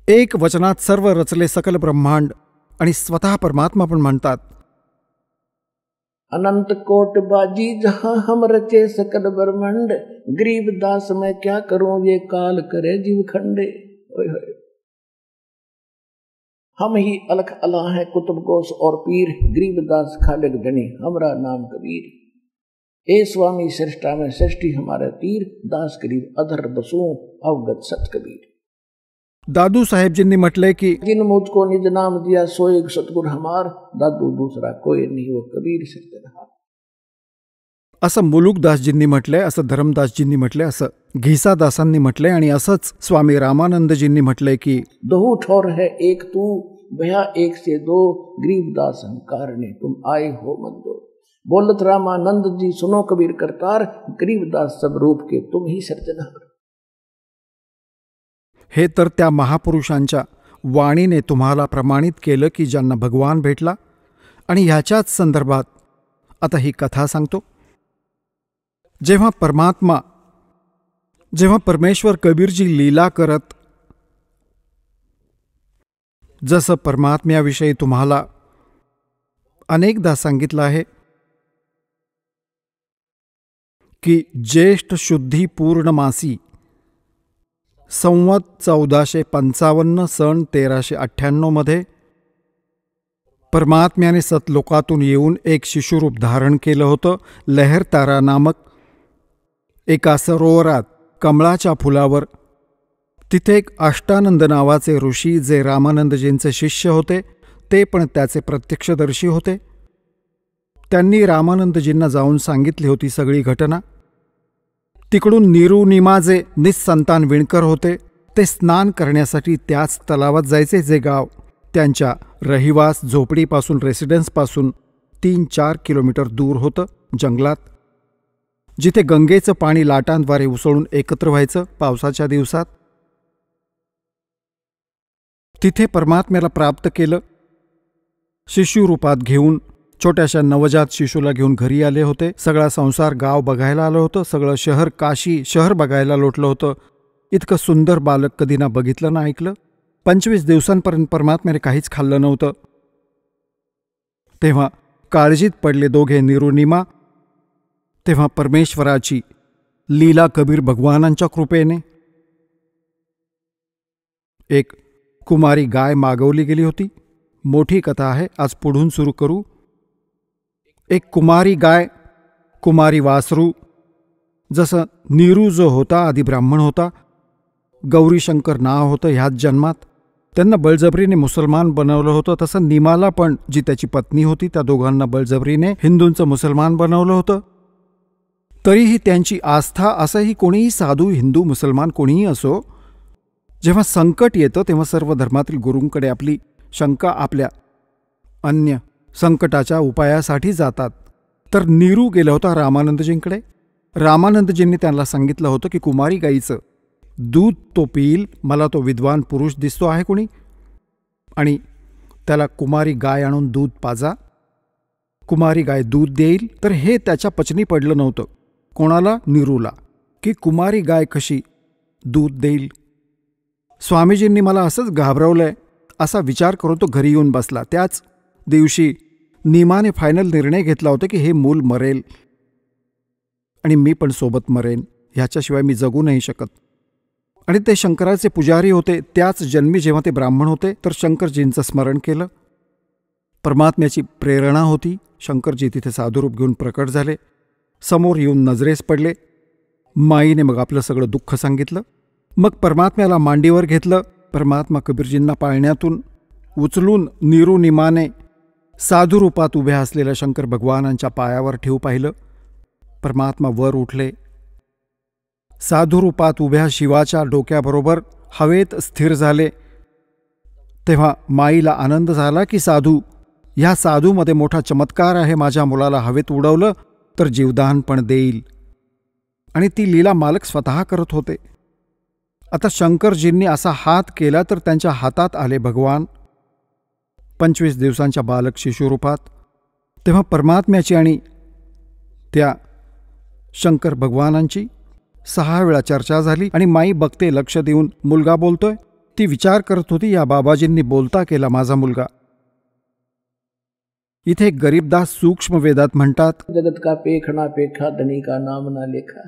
एक वचनात सर्व रचले सकल ब्रह्मांड. आणि स्वतः परमात्मा पण म्हणतात, अनंत कोट बाजी जहां हम रचे सकल ब्रह्मांड, गरीब दास मैं क्या करूं ये काल करे जीव खंडे. हम ही अलख अल्लाह है कुतुब गोस और पीर, गरीब दास खालिक धनी हमरा नाम कबीर. ए स्वामी श्रेष्ठा में श्रेष्ठी हमारे तीर, दास गरीब अधर बसू अवगत सत कबीर. दादू साहेबजींनी म्हटलंय की जिन मुझको निज नाम दिया सोए सतगुर हमार, दादू दूसरा कोई नहीं वो कबीर सत्यहार. असं मुलुकदासजींनी म्हटलंय, असं धर्मदासजींनी म्हटलंय, असं घिसादासांनी म्हटलंय आणि असंच स्वामी रामानंदजींनी म्हटलंय की दो ठोर है एक तू भया एक से दो, गरीबदास हंकार ने तुम आए हो मत दो. बोलत रामानंद जी सुनो कबीर करतार, गरीबदास सब रूप के तुम ही सर्जनहार. हे तर त्या महापुरुषांच्या वाणीने तुम्हाला प्रमाणित केलं की ज्यांना भगवान भेटला. आणि ह्याच्याच संदर्भात आता ही कथा सांगतो. जेव्हा परमेश्वर कबीरजी लीला करत, जसं परमात्म्याविषयी तुम्हाला अनेकदा सांगितलं आहे की ज्येष्ठ शुद्धी पूर्णमासी संवत 1455 सन 1398 मध्ये परमात्म्याने सतलोकातून येऊन एक शिशुरूप धारण केलं होतं. लहरतारा नामक एका सरोवरात कमळाच्या फुलावर. तिथे एक अष्टानंद नावाचे ऋषी, जे रामानंदजींचे शिष्य होते, ते पण त्याचे प्रत्यक्षदर्शी होते. त्यांनी रामानंदजींना जाऊन सांगितली होती सगळी घटना. तिकडून निरुनिमा जे निस्संतान विणकर होते, ते स्नान करण्यासाठी त्याच तलावात जायचे, जे गाव त्यांच्या रहिवास झोपडीपासून, रेसिडेन्सपासून 3-4 किलोमीटर दूर होतं, जंगलात, जिथे गंगेचं पाणी लाटांद्वारे उसळून एकत्र व्हायचं पावसाच्या दिवसात. तिथे परमात्म्याला प्राप्त केलं. शिशुरूपात घेऊन, छोट्याशा नवजात शिशूला घेऊन घरी आले होते. सगळा संसार, गाव बघायला आलं होतं. सगळं शहर, काशी शहर बघायला लोटलं होतं. इतकं सुंदर बालक कधी ना बघितलं ना ऐकलं. 25 दिवसांपर्यंत परमात्म्याने काहीच खाल्लं नव्हतं. तेव्हा काळजीत पडले दोघे निरुनिमा. तेव्हा परमेश्वराची लीला कबीर भगवानांच्या कृपेने एक कुमारी गाय मागवली गेली होती. मोठी कथा आहे, आज पुढून सुरू करू. एक कुमारी गाय, कुमारी वासरू. जसं नीरू जो होता आधी ब्राह्मण होता, गौरीशंकर नाव होतं ह्याच जन्मात, त्यांना बळजबरीने मुसलमान बनवलं होतं, तसं निमाला पण, जी त्याची पत्नी होती, त्या दोघांना बळजबरीने हिंदूंचं मुसलमान बनवलं होतं. तरीही त्यांची आस्था, असंही कोणीही साधू, हिंदू, मुसलमान कोणीही असो, जेव्हा संकट येतं तेव्हा सर्व धर्मातील गुरूंकडे आपली शंका, आपल्या अन्य संकटाच्या उपायासाठी जातात. तर नीरू गेला होता रामानंदजींकडे. रामानंदजींनी त्यांना सांगितलं होतं की कुमारी गाईचं दूध तो पिईल, मला तो विद्वान पुरुष दिसतो आहे कोणी, आणि त्याला कुमारी गाय आणून दूध पाजा, कुमारी गाय दूध देईल. तर हे त्याच्या पचनी पडलं नव्हतं. कोणाला? नीरूला, की कुमारी गाय कशी दूध देईल. स्वामीजींनी मला असंच घाबरवलंय असा विचार करून तो घरी येऊन बसला. त्याच दिवशी निमाने फायनल निर्णय घेतला होता की हे मूल मरेल आणि मी पण सोबत मरेन, ह्याच्याशिवाय मी जगू नाही शकत. आणि ते शंकराचे पुजारी होते. त्याच जन्मी जेव्हा ते ब्राह्मण होते तर शंकरजींचं स्मरण केलं. परमात्म्याची प्रेरणा होती. शंकरजी तिथे साधुरूप घेऊन प्रकट झाले, समोर येऊन नजरेस पडले. माईने मग आपलं सगळं दुःख सांगितलं. मग परमात्म्याला मांडीवर घेतलं. परमात्मा कबीरजींना पाळण्यातून उचलून निरुनिमाने साधुरूपात उभ्या असलेल्या शंकर भगवानांच्या पायावर ठेवू पाहिलं. परमात्मा वर उठले. साधुरूपात उभ्या शिवाच्या डोक्याबरोबर हवेत स्थिर झाले. तेव्हा माईला आनंद झाला की ह्या साधूमध्ये मोठा चमत्कार आहे. माझ्या मुलाला हवेत उडवलं तर जीवदान पण देईल. आणि ती लीला मालक स्वतः करत होते. आता शंकरजींनी असा हात केला तर त्यांच्या हातात आले भगवान 25 दिवसांच्या बालक शिशुरूपात. तेव्हा परमात्म्याची आणि त्या शंकर भगवानांची 6 वेळा चर्चा झाली. आणि माई बघते, लक्ष देऊन, मुलगा बोलतोय. ती विचार करत होती, या बाबाजींनी बोलता केला माझा मुलगा. इथे गरीबदास सूक्ष्म वेदात म्हणतात, जगत का पेखना पेखा, धनी का नाम ना लेखा.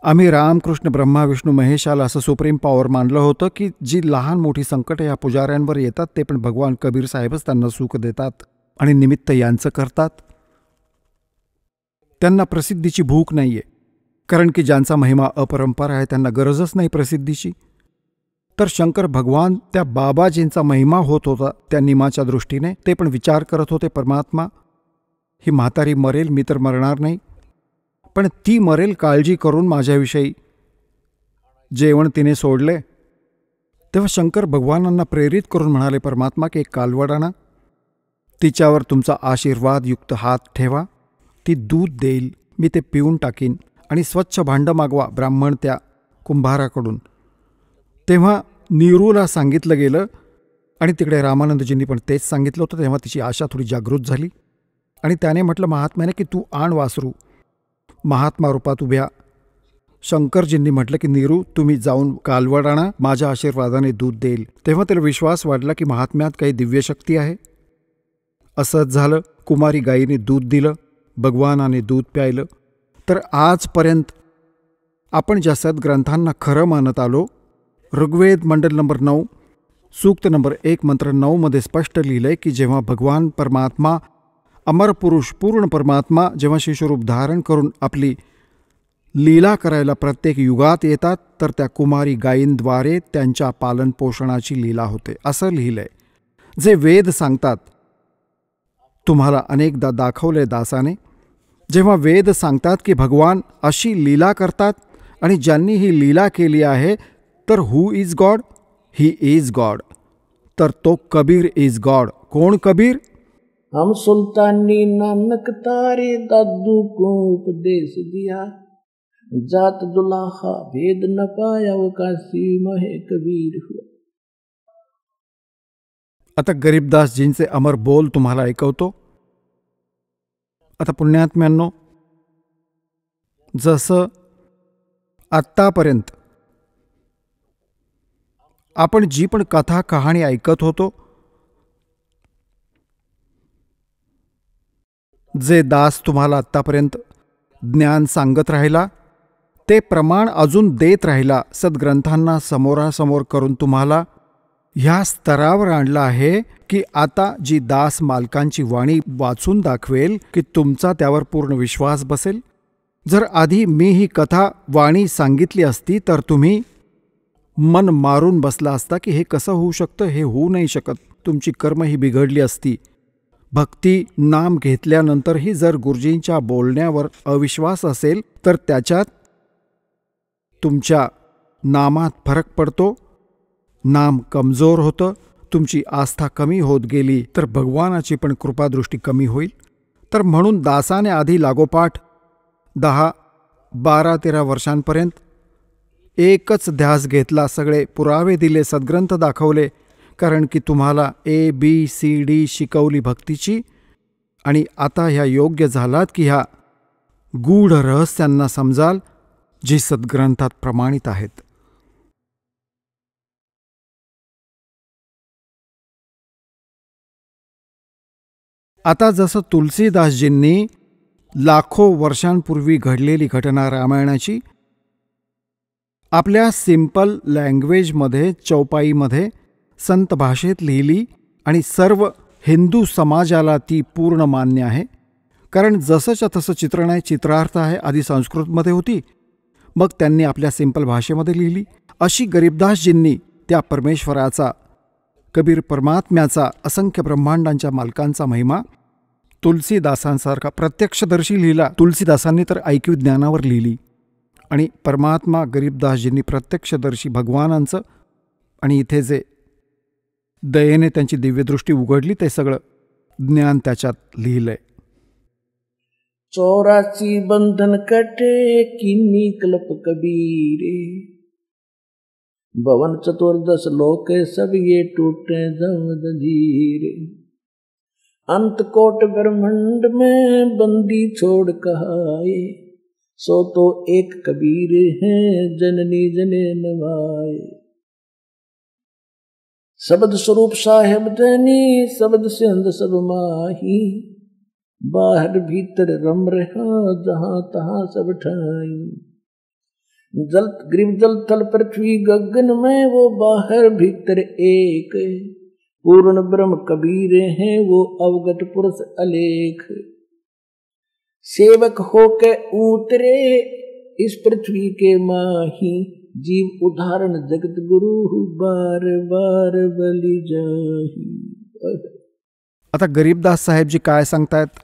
आम्ही रामकृष्ण ब्रह्मा विष्णू महेशाला असं सुप्रीम पॉवर मानलं होतं की जी लहान मोठी संकट या पुजाऱ्यांवर येतात ते पण भगवान कबीर साहेबच त्यांना सुख देतात आणि निमित्त यांचं करतात. त्यांना प्रसिद्धीची भूक नाहीये, कारण की ज्यांचा महिमा अपरंपार आहे त्यांना गरजच नाही प्रसिद्धीची. तर शंकर भगवान त्या बाबाजींचा महिमा होत होता त्या निमाच्या दृष्टीने. ते पण विचार करत होते, परमात्मा ही म्हातारी मरेल, मी तर मरणार नाही, पण ती मरेल काळजी करून माझ्याविषयी. जेवण तिने सोडले. तेव्हा शंकर भगवानांना प्रेरित करून म्हणाले, परमात्मा की एक कालवड आणा, तिच्यावर तुमचा आशीर्वादयुक्त हात ठेवा, ती दूध देईल, मी ते पिऊन टाकीन. आणि स्वच्छ भांडं मागवा ब्राह्मण त्या कुंभाराकडून. तेव्हा नीरूला सांगितलं गेलं आणि तिकडे रामानंदजींनी पण तेच सांगितलं होतं. तेव्हा तिची आशा थोडी जागृत झाली आणि त्याने म्हटलं महात्म्याने की तू आण वासरू. महात्मा रूपात उभ्या शंकरजींनी म्हटलं की नीरू तुम्ही जाऊन कालवड आणा, माझ्या आशीर्वादाने दूध देईल. तेव्हा त्याला विश्वास वाढला की महात्म्यात काही दिव्यशक्ती आहे. असंच झालं. कुमारी गायीने दूध दिलं, भगवानाने दूध प्यायलं. तर आजपर्यंत आपण ज्या सद्ग्रंथांना खरं मानत आलो, ऋग्वेद मंडल नंबर 9 सूक्त नंबर 1 मंत्र 9 मध्ये स्पष्ट लिहिलंय की जेव्हा भगवान परमात्मा, अमर पुरुष, पूर्ण परमात्मा जेव्हा शिशुरूप धारण करून आपली लीला करायला प्रत्येक युगात येतात तर त्या कुमारी गायींद्वारे त्यांच्या पालनपोषणाची लीला होते, असं लिहिलंय. जे वेद सांगतात, तुम्हाला अनेकदा दाखवले दासाने, जेव्हा वेद सांगतात की भगवान अशी लीला करतात आणि ज्यांनी ही लीला केली आहे तर who is God? He is God. तर तो कबीर इज गॉड. कोण कबीर? हम सुल्तानी नानक तारे दादू को उपदेश दिया, जात दुलाहा भेद न पाया वो काशी महे कबीर हुआ. आता गरीबदासजींचे अमर बोल तुम्हाला ऐकवतो. आता पुण्यात्म्यांनो, जसं आत्तापर्यंत आपण जी पण कथा कहाणी ऐकत होतो, जे दास तुम्हाला आत्तापर्यंत ज्ञान सांगत राहिला, ते प्रमाण अजून देत राहिला, सद्ग्रंथांना समोरासमोर करून तुम्हाला ह्या स्तरावर आणलं आहे की आता जी दास मालकांची वाणी वाचून दाखवेल की तुमचा त्यावर पूर्ण विश्वास बसेल. जर आधी मी ही कथा वाणी सांगितली असती तर तुम्ही मन मारून बसला असता की हे कसं होऊ शकतं, हे होऊ नाही शकत. तुमची कर्म ही बिघडली असती. भक्ती नाम घेतल्यानंतरही जर गुरुजींच्या बोलण्यावर अविश्वास असेल तर त्याच्यात तुमच्या नामात फरक पडतो. नाम कमजोर होतं, तुमची आस्था कमी होत गेली तर भगवानाची पण कृपादृष्टी कमी होईल. तर म्हणून दासाने आधी लागोपाठ 10, 12, 13 वर्षांपर्यंत एकच ध्यास घेतला, सगळे पुरावे दिले, सद्ग्रंथ दाखवले, कारण की तुम्हाला ABCD शिकवली भक्तीची. आणि आता ह्या योग्य झालात की ह्या गूढ रहस्यांना समजाल जी सद्ग्रंथात प्रमाणित आहेत. आता जसं तुलसीदासजींनी लाखो वर्षांपूर्वी घडलेली घटना रामायणाची आपल्या सिंपल लँग्वेजमध्ये, चौपाईमध्ये, संत भाषेत लिहिली आणि सर्व हिंदू समाजाला ती पूर्ण मान्य आहे. कारण जसंच्या तसं चित्रण आहे, चित्रार्थ आहे. आधी संस्कृतमध्ये होती, मग त्यांनी आपल्या सिंपल भाषेमध्ये लिहिली. अशी गरीबदासजींनी त्या परमेश्वराचा, कबीर परमात्म्याचा, असंख्य ब्रह्मांडांच्या मालकांचा महिमा तुलसीदासांसारखा प्रत्यक्षदर्शी लिहिला. तुलसीदासांनी तर ऐक्यू ज्ञानावर लिहिली आणि परमात्मा गरीबदासजींनी प्रत्यक्षदर्शी भगवानांचं आणि इथे जे दयेने त्यांची दिव्यदृष्टी उघडली ते सगळं ज्ञान त्याच्यात लिहिलंय. 84 बंधन कटे किन्नी कल्प कबीरे, भवन 14 लोक सब ये टूटे जम जंजीरे. अंत कोट ब्रह्मांड में बंदी छोड़ कहाए, सो तो एक कबीर है जननी जने नवाए. शब्द स्वरूप साहेब धनी, शब्द सिंध सब माही, बाहर भीतर रम रहा जहां तहां सब ठाई. जल ग्रीव जल थल पृथ्वी गगन में वो बाहर भीतर एक, पूर्ण ब्रह्म कबीर हैं वो अवगत पुरुष अलेख. सेवक होके उतरे इस पृथ्वी के माही, जीव उदाहरण जगत गुरु बार बार बलि जाही. आता गरीबदास साहेबजी काय सांगतायत?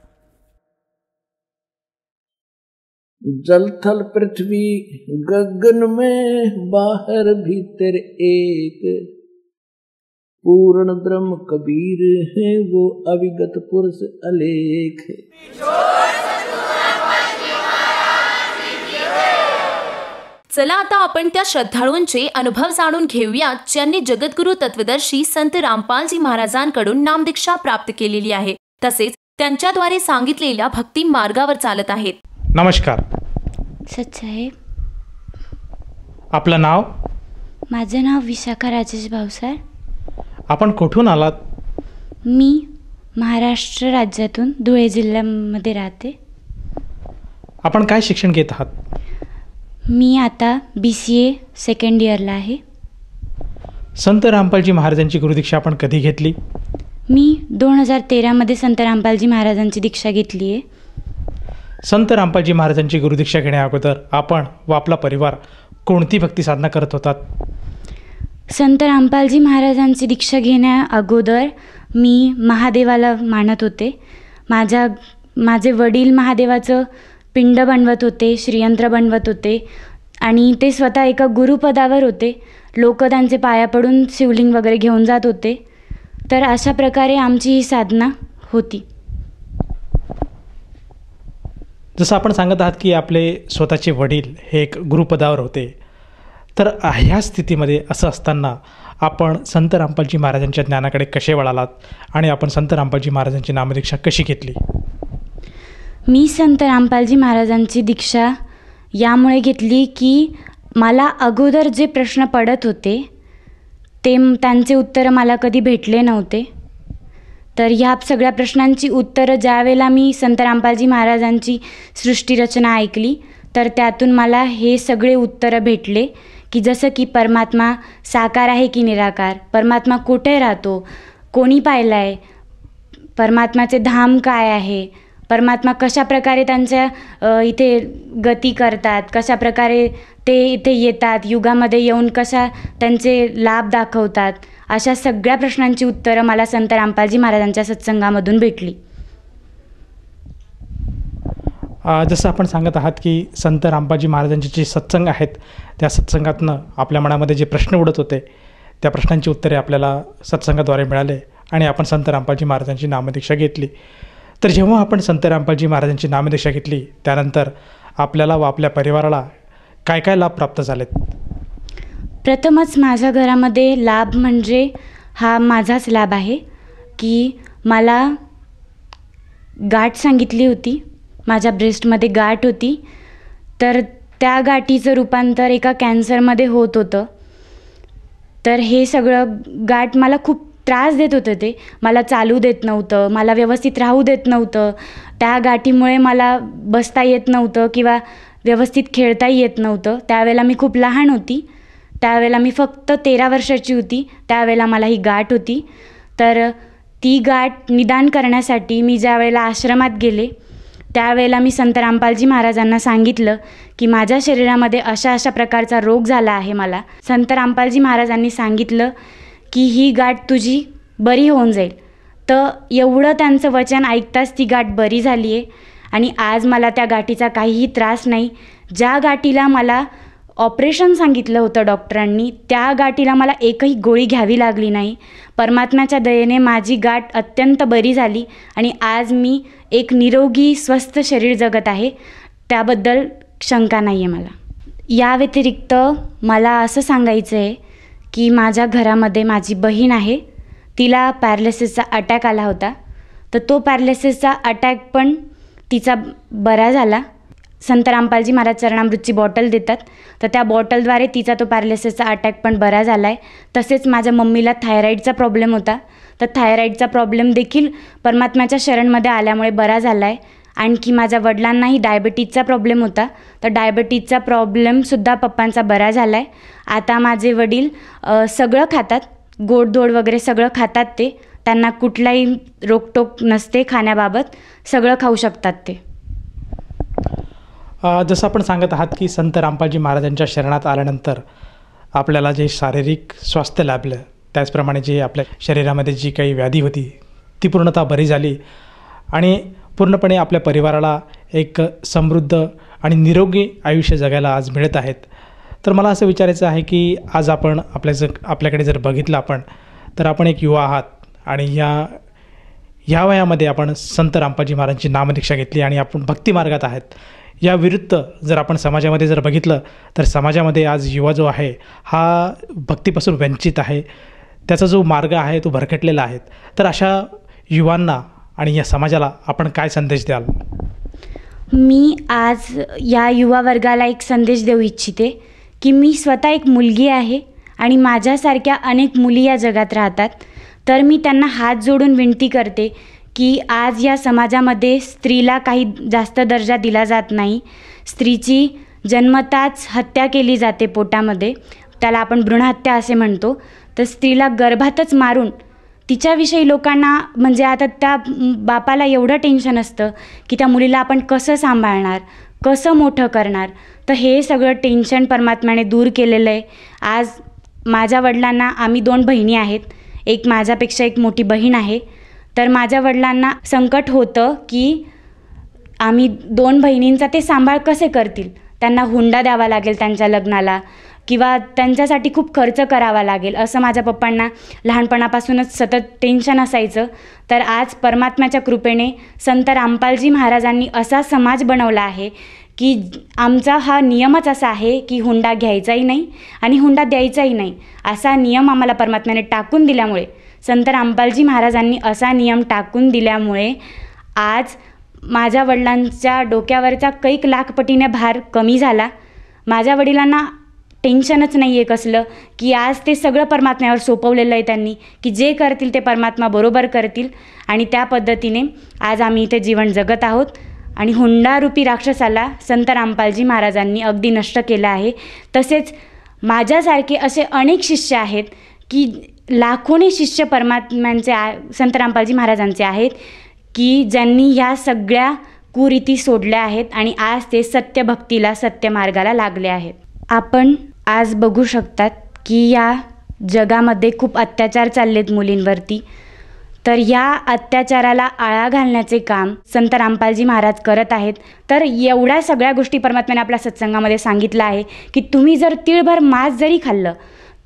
जल थल पृथ्वी गगन में बाहर भीतर एक, पूर्ण ब्रह्म कबीर है वो अविगत पुरुष अलेख. चला आता आपण त्या श्रद्धाळूंचे अनुभव जाणून घेऊयात ज्यांनी जगद्गुरु तत्वदर्शी संत रामपालजी महाराजांकडून नामदीक्षा प्राप्त केलेली आहे, तसेच त्यांच्याद्वारे सांगितलेल्या भक्ती मार्गावर चालत आहेत. नमस्कार सच्चाहेब. आपलं नाव? माझं नाव विशाखा राजेश भावसार. आपण कुठून आलात? मी महाराष्ट्र राज्यातून धुळे जिल्ह्यामध्ये राहते. आपण काय शिक्षण घेत आहात? मी आता BCA सेकंड इयरला आहे. संत रामपालजी महाराजांची गुरुदीक्षा आपण कधी घेतली? मी 2013मध्ये संत रामपालजी महाराजांची दीक्षा घेतली आहे. संत रामपालजी महाराजांची गुरुदीक्षा घेण्या अगोदर आपण व आपला परिवार कोणती भक्ती साधना करत होतात? संत रामपालजी महाराजांची दीक्षा घेण्या अगोदर मी महादेवाला मानत होते. माझे वडील महादेवाचं पिंड बनवत होते, श्रीयंत्र बनवत होते आणि ते स्वतः एका गुरुपदावर होते. लोक त्यांचे पाया पडून शिवलिंग वगैरे घेऊन जात होते. तर अशा प्रकारे आमची ही साधना होती. जसं आपण सांगत आहात की आपले स्वतःचे वडील हे एक गुरुपदावर होते, तर ह्या स्थितीमध्ये असं असताना आपण संत रामपालजी महाराजांच्या ज्ञानाकडे कसे वळालात आणि आपण संत रामपालजी महाराजांची नामदीक्षा कशी घेतली? मी संत रामपालजी महाराजांची दीक्षा यामुळे घेतली की मला अगोदर जे प्रश्न पडत होते ते त्यांचे उत्तरं मला कधी भेटले नव्हते. तर ह्या सगळ्या प्रश्नांची उत्तरं ज्यावेळेला मी संत रामपालजी महाराजांची सृष्टीरचना ऐकली तर त्यातून मला हे सगळे उत्तरं भेटले की जसं की परमात्मा साकार आहे की निराकार, परमात्मा कुठे राहतो, कोणी पाहिलं आहे, परमात्माचे धाम काय आहे, परमात्मा कशा प्रकारे त्यांच्या इथे गती करतात, कशा प्रकारे ते इथे येतात, युगामध्ये येऊन कशा त्यांचे लाभ दाखवतात, अशा सगळ्या प्रश्नांची उत्तरं मला संत रामपालजी महाराजांच्या सत्संगामधून भेटली. जसं आपण सांगत आहात की संत रामपालजी महाराजांचे जे सत्संग आहेत त्या सत्संगातनं आपल्या मनामध्ये जे प्रश्न उडत होते त्या प्रश्नांची उत्तरे आपल्याला सत्संगाद्वारे मिळाले आणि आपण संत रामपालजी महाराजांची नामदीक्षा घेतली. तर जेव्हा आपण संत रामपालजी महाराजांची नामदीक्षा घेतली त्यानंतर आपल्याला व आपल्या परिवाराला काय काय लाभ प्राप्त झालेत? प्रथमच माझ्या घरामध्ये लाभ म्हणजे हा माझाच लाभ आहे की मला गाठ सांगितली होती, माझ्या ब्रेस्टमध्ये गाठ होती. तर त्या गाठीचं रूपांतर एका कॅन्सरमध्ये होत होतं. तर हे सगळं गाठ मला खूप त्रास देत होतं. ते मला चालू देत नव्हतं, मला व्यवस्थित राहू देत नव्हतं. त्या गाठीमुळे मला बसता येत नव्हतं किंवा व्यवस्थित खेळताही येत नव्हतं. त्यावेळेला मी खूप लहान होती, त्यावेळेला मी फक्त 13 वर्षाची होती. त्यावेळेला मला ही गाठ होती. तर ती गाठ निदान करण्यासाठी मी ज्या वेळेला आश्रमात गेले त्यावेळेला मी संत रामपालजी महाराजांना सांगितलं की माझ्या शरीरामध्ये अशा अशा प्रकारचा रोग झाला आहे मला. संत रामपालजी महाराजांनी सांगितलं की ही गाठ तुझी बरी होऊन जाईल. तर एवढं त्यांचं वचन ऐकताच ती गाठ बरी झाली आहे आणि आज मला त्या गाठीचा काहीही त्रास नाही. ज्या गाठीला मला ऑपरेशन सांगितलं होतं डॉक्टरांनी त्या गाठीला मला एकही गोळी घ्यावी लागली नाही. परमात्म्याच्या दयेने माझी गाठ अत्यंत बरी झाली आणि आज मी एक निरोगी स्वस्थ शरीर जगत आहे. त्याबद्दल शंका नाही आहे मला. या व्यतिरिक्त मला असं सांगायचं आहे की माझ्या घरामध्ये माझी बहीण आहे, तिला पॅरालिसिसचा अटॅक आला होता. तर तो पॅरालिसिसचा अटॅक पण तिचा बरा झाला. संत रामपालजी महाराज चरणामृतची बॉटल देतात तर त्या बॉटलद्वारे तिचा तो पॅरालिसिसचा अटॅक पण बरा झाला आहे. तसेच माझ्या मम्मीला थायरॉईडचा प्रॉब्लेम होता तर थायरॉईडचा प्रॉब्लेम देखील परमात्म्याच्या शरणमध्ये आल्यामुळे बरा झाला आहे. आणखी माझ्या वडिलांनाही डायबिटीजचा प्रॉब्लेम होता तर डायबिटीजचा प्रॉब्लेमसुद्धा पप्पांचा बरा झाला आहे. आता माझे वडील सगळं खातात, गोडधोड वगैरे सगळं खातात. ते त्यांना कुठलाही रोकटोक नसते खाण्याबाबत, सगळं खाऊ शकतात ते. जसं आपण सांगत आहात की संत रामपालजी महाराजांच्या शरणात आल्यानंतर आपल्याला जे शारीरिक स्वास्थ्य लाभलं त्याचप्रमाणे जे आपल्या शरीरामध्ये जी काही व्याधी होती ती पूर्णतः बरी झाली आणि पूर्णपणे आपल्या परिवाराला एक समृद्ध आणि निरोगी आयुष्य जगायला आज मिळत आहेत. तर मला असं विचारायचं आहे की आज आपण आपल्याकडे जर बघितलं आपण तर आपण एक युवा आहात आणि ह्या वयामध्ये आपण संत रामपालजी महाराजांची नामदीक्षा घेतली आणि आपण भक्तिमार्गात आहेत. या विरुद्ध जर आपण समाजामध्ये जर बघितलं तर समाजामध्ये आज युवा जो आहे हा भक्तीपासून वंचित आहे, त्याचा जो मार्ग आहे तो भरकटलेला आहे. तर अशा युवांना आणि या समाजाला आपण काय संदेश द्याल? मी आज या युवा वर्गाला एक संदेश देऊ इच्छिते की मी स्वतः एक मुलगी आहे आणि माझ्यासारख्या अनेक मुली या जगात राहतात. तर मी त्यांना हात जोडून विनंती करते की आज या समाजामध्ये स्त्रीला काही जास्त दर्जा दिला जात नाही. स्त्रीची जन्मताच हत्या केली जाते पोटामध्ये, त्याला आपण भ्रूणहत्या असे म्हणतो. तर स्त्रीला गर्भातच मारून तिच्याविषयी लोकांना म्हणजे आता त्या बापाला एवढं टेन्शन असतं की त्या मुलीला आपण कसं सांभाळणार, कसं मोठं करणार. तर हे सगळं टेन्शन परमात्म्याने दूर केलेलं आहे. आज माझ्या वडिलांना, आम्ही 2 बहिणी आहेत, एक माझ्यापेक्षा एक मोठी बहीण आहे. तर माझ्या वडिलांना संकट होतं की आम्ही 2 बहिणींचा ते सांभाळ कसे करतील. त्यांना हुंडा द्यावा लागेल त्यांच्या लग्नाला किंवा त्यांच्यासाठी खूप खर्च करावा लागेल असं माझ्या पप्पांना लहानपणापासूनच सतत टेन्शन असायचं. तर आज परमात्म्याच्या कृपेने संत रामपालजी महाराजांनी असा समाज बनवला आहे की आमचा हा नियमच असा आहे की हुंडा घ्यायचाही नाही आणि हुंडा द्यायचाही नाही. असा नियम आम्हाला परमात्म्याने टाकून दिल्यामुळे, संत रामपालजी महाराजांनी असा नियम टाकून दिल्यामुळे आज माझ्या वडिलांच्या डोक्यावरचा कैक लाखपटीने भार कमी झाला. माझ्या वडिलांना टेन्शनच नाही आहे कसलं, की आज ते सगळं परमात्म्यावर सोपवलेलं आहे त्यांनी, की जे करतील ते परमात्मा बरोबर करतील. आणि त्या पद्धतीने आज आम्ही इथे जीवन जगत आहोत. आणि हुंडारूपी राक्षसाला संत रामपालजी महाराजांनी अगदी नष्ट केलं आहे. तसेच माझ्यासारखे असे अनेक शिष्य आहेत की लाखोनी शिष्य परमात्म्यांचे संत रामपालजी महाराजांचे आहेत की ज्यांनी ह्या सगळ्या कुरीती सोडल्या आहेत आणि आज ते सत्यभक्तीला, सत्यमार्गाला लागले आहेत. आपण आज बघू शकतात की या जगामध्ये खूप अत्याचार चाललेत मुलींवरती. तर या अत्याचाराला आळा घालण्याचे काम संत रामपालजी महाराज करत आहेत. तर एवढ्या सगळ्या गोष्टी परमात्म्याने आपल्या सत्संगामध्ये सांगितलं आहे की तुम्ही जर तीळभर मांस जरी खाल्लं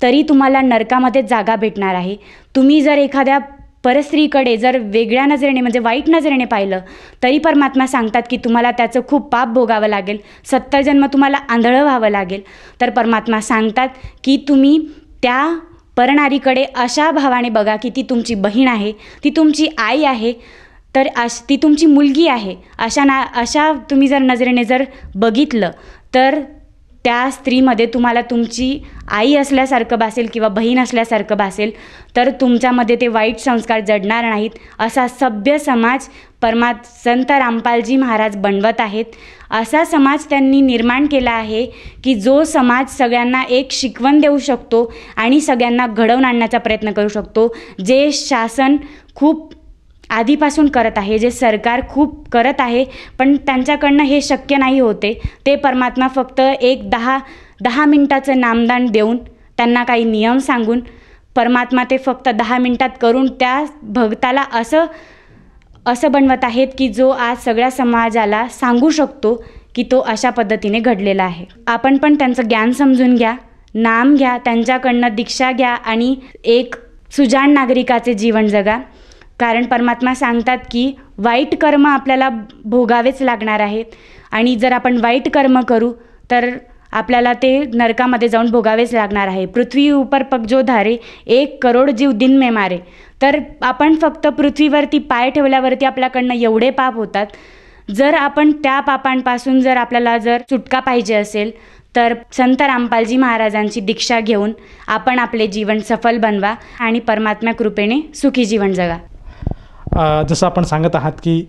तरी तुम्हाला नरकामध्ये जागा भेटणार आहे. तुम्ही जर एखाद्या परस्त्रीकडे जर वेगळ्या नजरेने म्हणजे वाईट नजरेने पाहिलं तरी परमात्मा सांगतात की तुम्हाला त्याचं खूप पाप भोगावं लागेल, 70 जन्म तुम्हाला आंधळं व्हावं लागेल. तर परमात्मा सांगतात की तुम्ही त्या परनारीकडे अशा भावाने बघा की ती तुमची बहीण आहे, ती तुमची आई आहे, तर ती तुमची मुलगी आहे. अशा तुम्ही जर नजरेने जर बघितलं तर त्या स्त्रीमध्ये तुम्हाला तुमची आई असल्यासारखं भासेल किंवा बहीण असल्यासारखं भासेल. तर तुमच्यामध्ये ते वाईट संस्कार जडणार नाहीत. असा सभ्य समाज संत रामपालजी महाराज बनवत आहेत. असा समाज त्यांनी निर्माण केला आहे की जो समाज सगळ्यांना एक शिकवण देऊ शकतो आणि सगळ्यांना घडवून आणण्याचा प्रयत्न करू शकतो. जे शासन खूप आधीपासून करत आहे, जे सरकार खूप करत आहे, पण त्यांच्याकडनं हे शक्य नाही होते. ते परमात्मा फक्त एक 10 मिनिटाचं नामदान देऊन, त्यांना काही नियम सांगून परमात्मा ते फक्त 10 मिनिटात करून त्या भक्ताला असं बनवत आहेत की जो आज सगळ्या समाजाला सांगू शकतो की तो अशा पद्धतीने घडलेला आहे. आपण पण त्यांचं ज्ञान समजून घ्या, नाम घ्या, त्यांच्याकडनं दीक्षा घ्या आणि एक सुजाण नागरिकाचे जीवन जगा. कारण परमात्मा सांगतात की वाईट कर्म आपल्याला भोगावेच लागणार आहेत आणि जर आपण वाईट कर्म करू तर आपल्याला ते नरकामध्ये जाऊन भोगावेच लागणार आहे. पृथ्वी ऊपर पग जो धारे 1 करोड जीव दिन में मारे. तर आपण फक्त पृथ्वीवरती पाय ठेवल्यावरती आपल्याकडनं एवढे पाप होतात. जर आपण त्या पापांपासून जर आपल्याला जर सुटका पाहिजे असेल तर संत रामपालजी महाराजांची दीक्षा घेऊन आपण आपले जीवन सफल बनवा आणि परमात्म्या कृपेने सुखी जीवन जगा. जसं आपण सांगत आहात की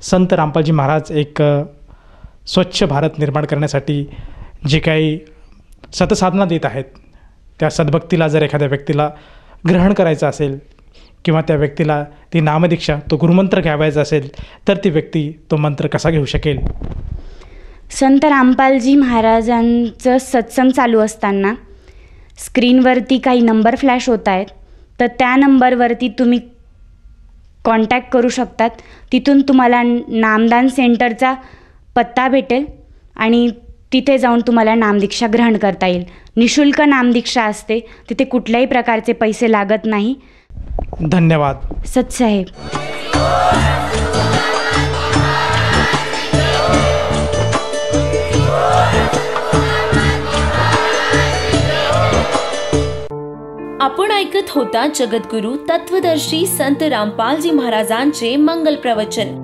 संत रामपालजी महाराज एक स्वच्छ भारत निर्माण करण्यासाठी जे काही सतसाधना देत आहेत, त्या सद्भक्तीला जर एखाद्या व्यक्तीला ग्रहण करायचं असेल किंवा त्या व्यक्तीला ती नामदीक्षा, तो गुरुमंत्र घ्यावायचा असेल तर ती व्यक्ती तो मंत्र कसा घेऊ शकेल? संत रामपालजी महाराजांचं सत्संग चालू असताना स्क्रीनवरती काही नंबर फ्लॅश होत आहेत, तर त्या नंबरवरती तुम्ही कॉन्टॅक्ट करू शकतात. तिथून तुम्हाला नामदान सेंटरचा पत्ता भेटेल आणि तिथे जाऊन तुम्हाला नामदीक्षा ग्रहण करता येईल. निशुल्क नामदीक्षा असते, तिथे कुठल्याही प्रकारचे पैसे लागत नाही. धन्यवाद सतसाहेब. आपण ऐकत होता जगद्गुरु तत्वदर्शी संत रामपालजी महाराजांचे मंगल प्रवचन.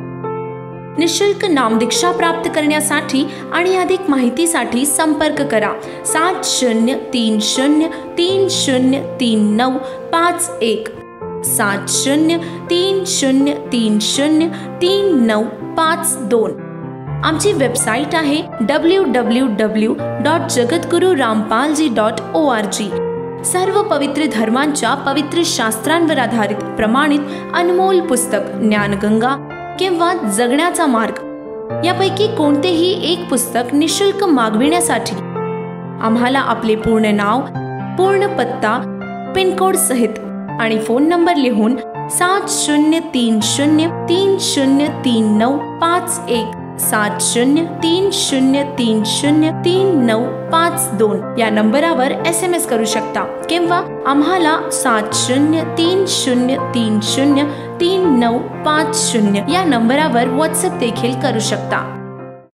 निशुल्क नामदीक्षा प्राप्त करण्यासाठी आणि अधिक माहितीसाठी संपर्क करा 7030303951 7030303952. आमची वेबसाईट आहे www.jagadgururampalji.org. सर्व पवित्र धर्मांच्या पवित्र शास्त्रांवर आधारित प्रमाणित अनमोल पुस्तक ज्ञानगंगा किंवा जगण्याचा मार्ग यापैकी कोणतेही एक पुस्तक निशुल्क मागविण्यासाठी आम्हाला आपले पूर्ण नाव, पूर्ण पत्ता, पिनकोड सहित आणि फोन नंबर लिहून 7030303951 7030303952 या नंबरावर SMS करू शकता किंवा आम्हाला 7030303950 या नंबरावर WhatsApp देखील करू शकता.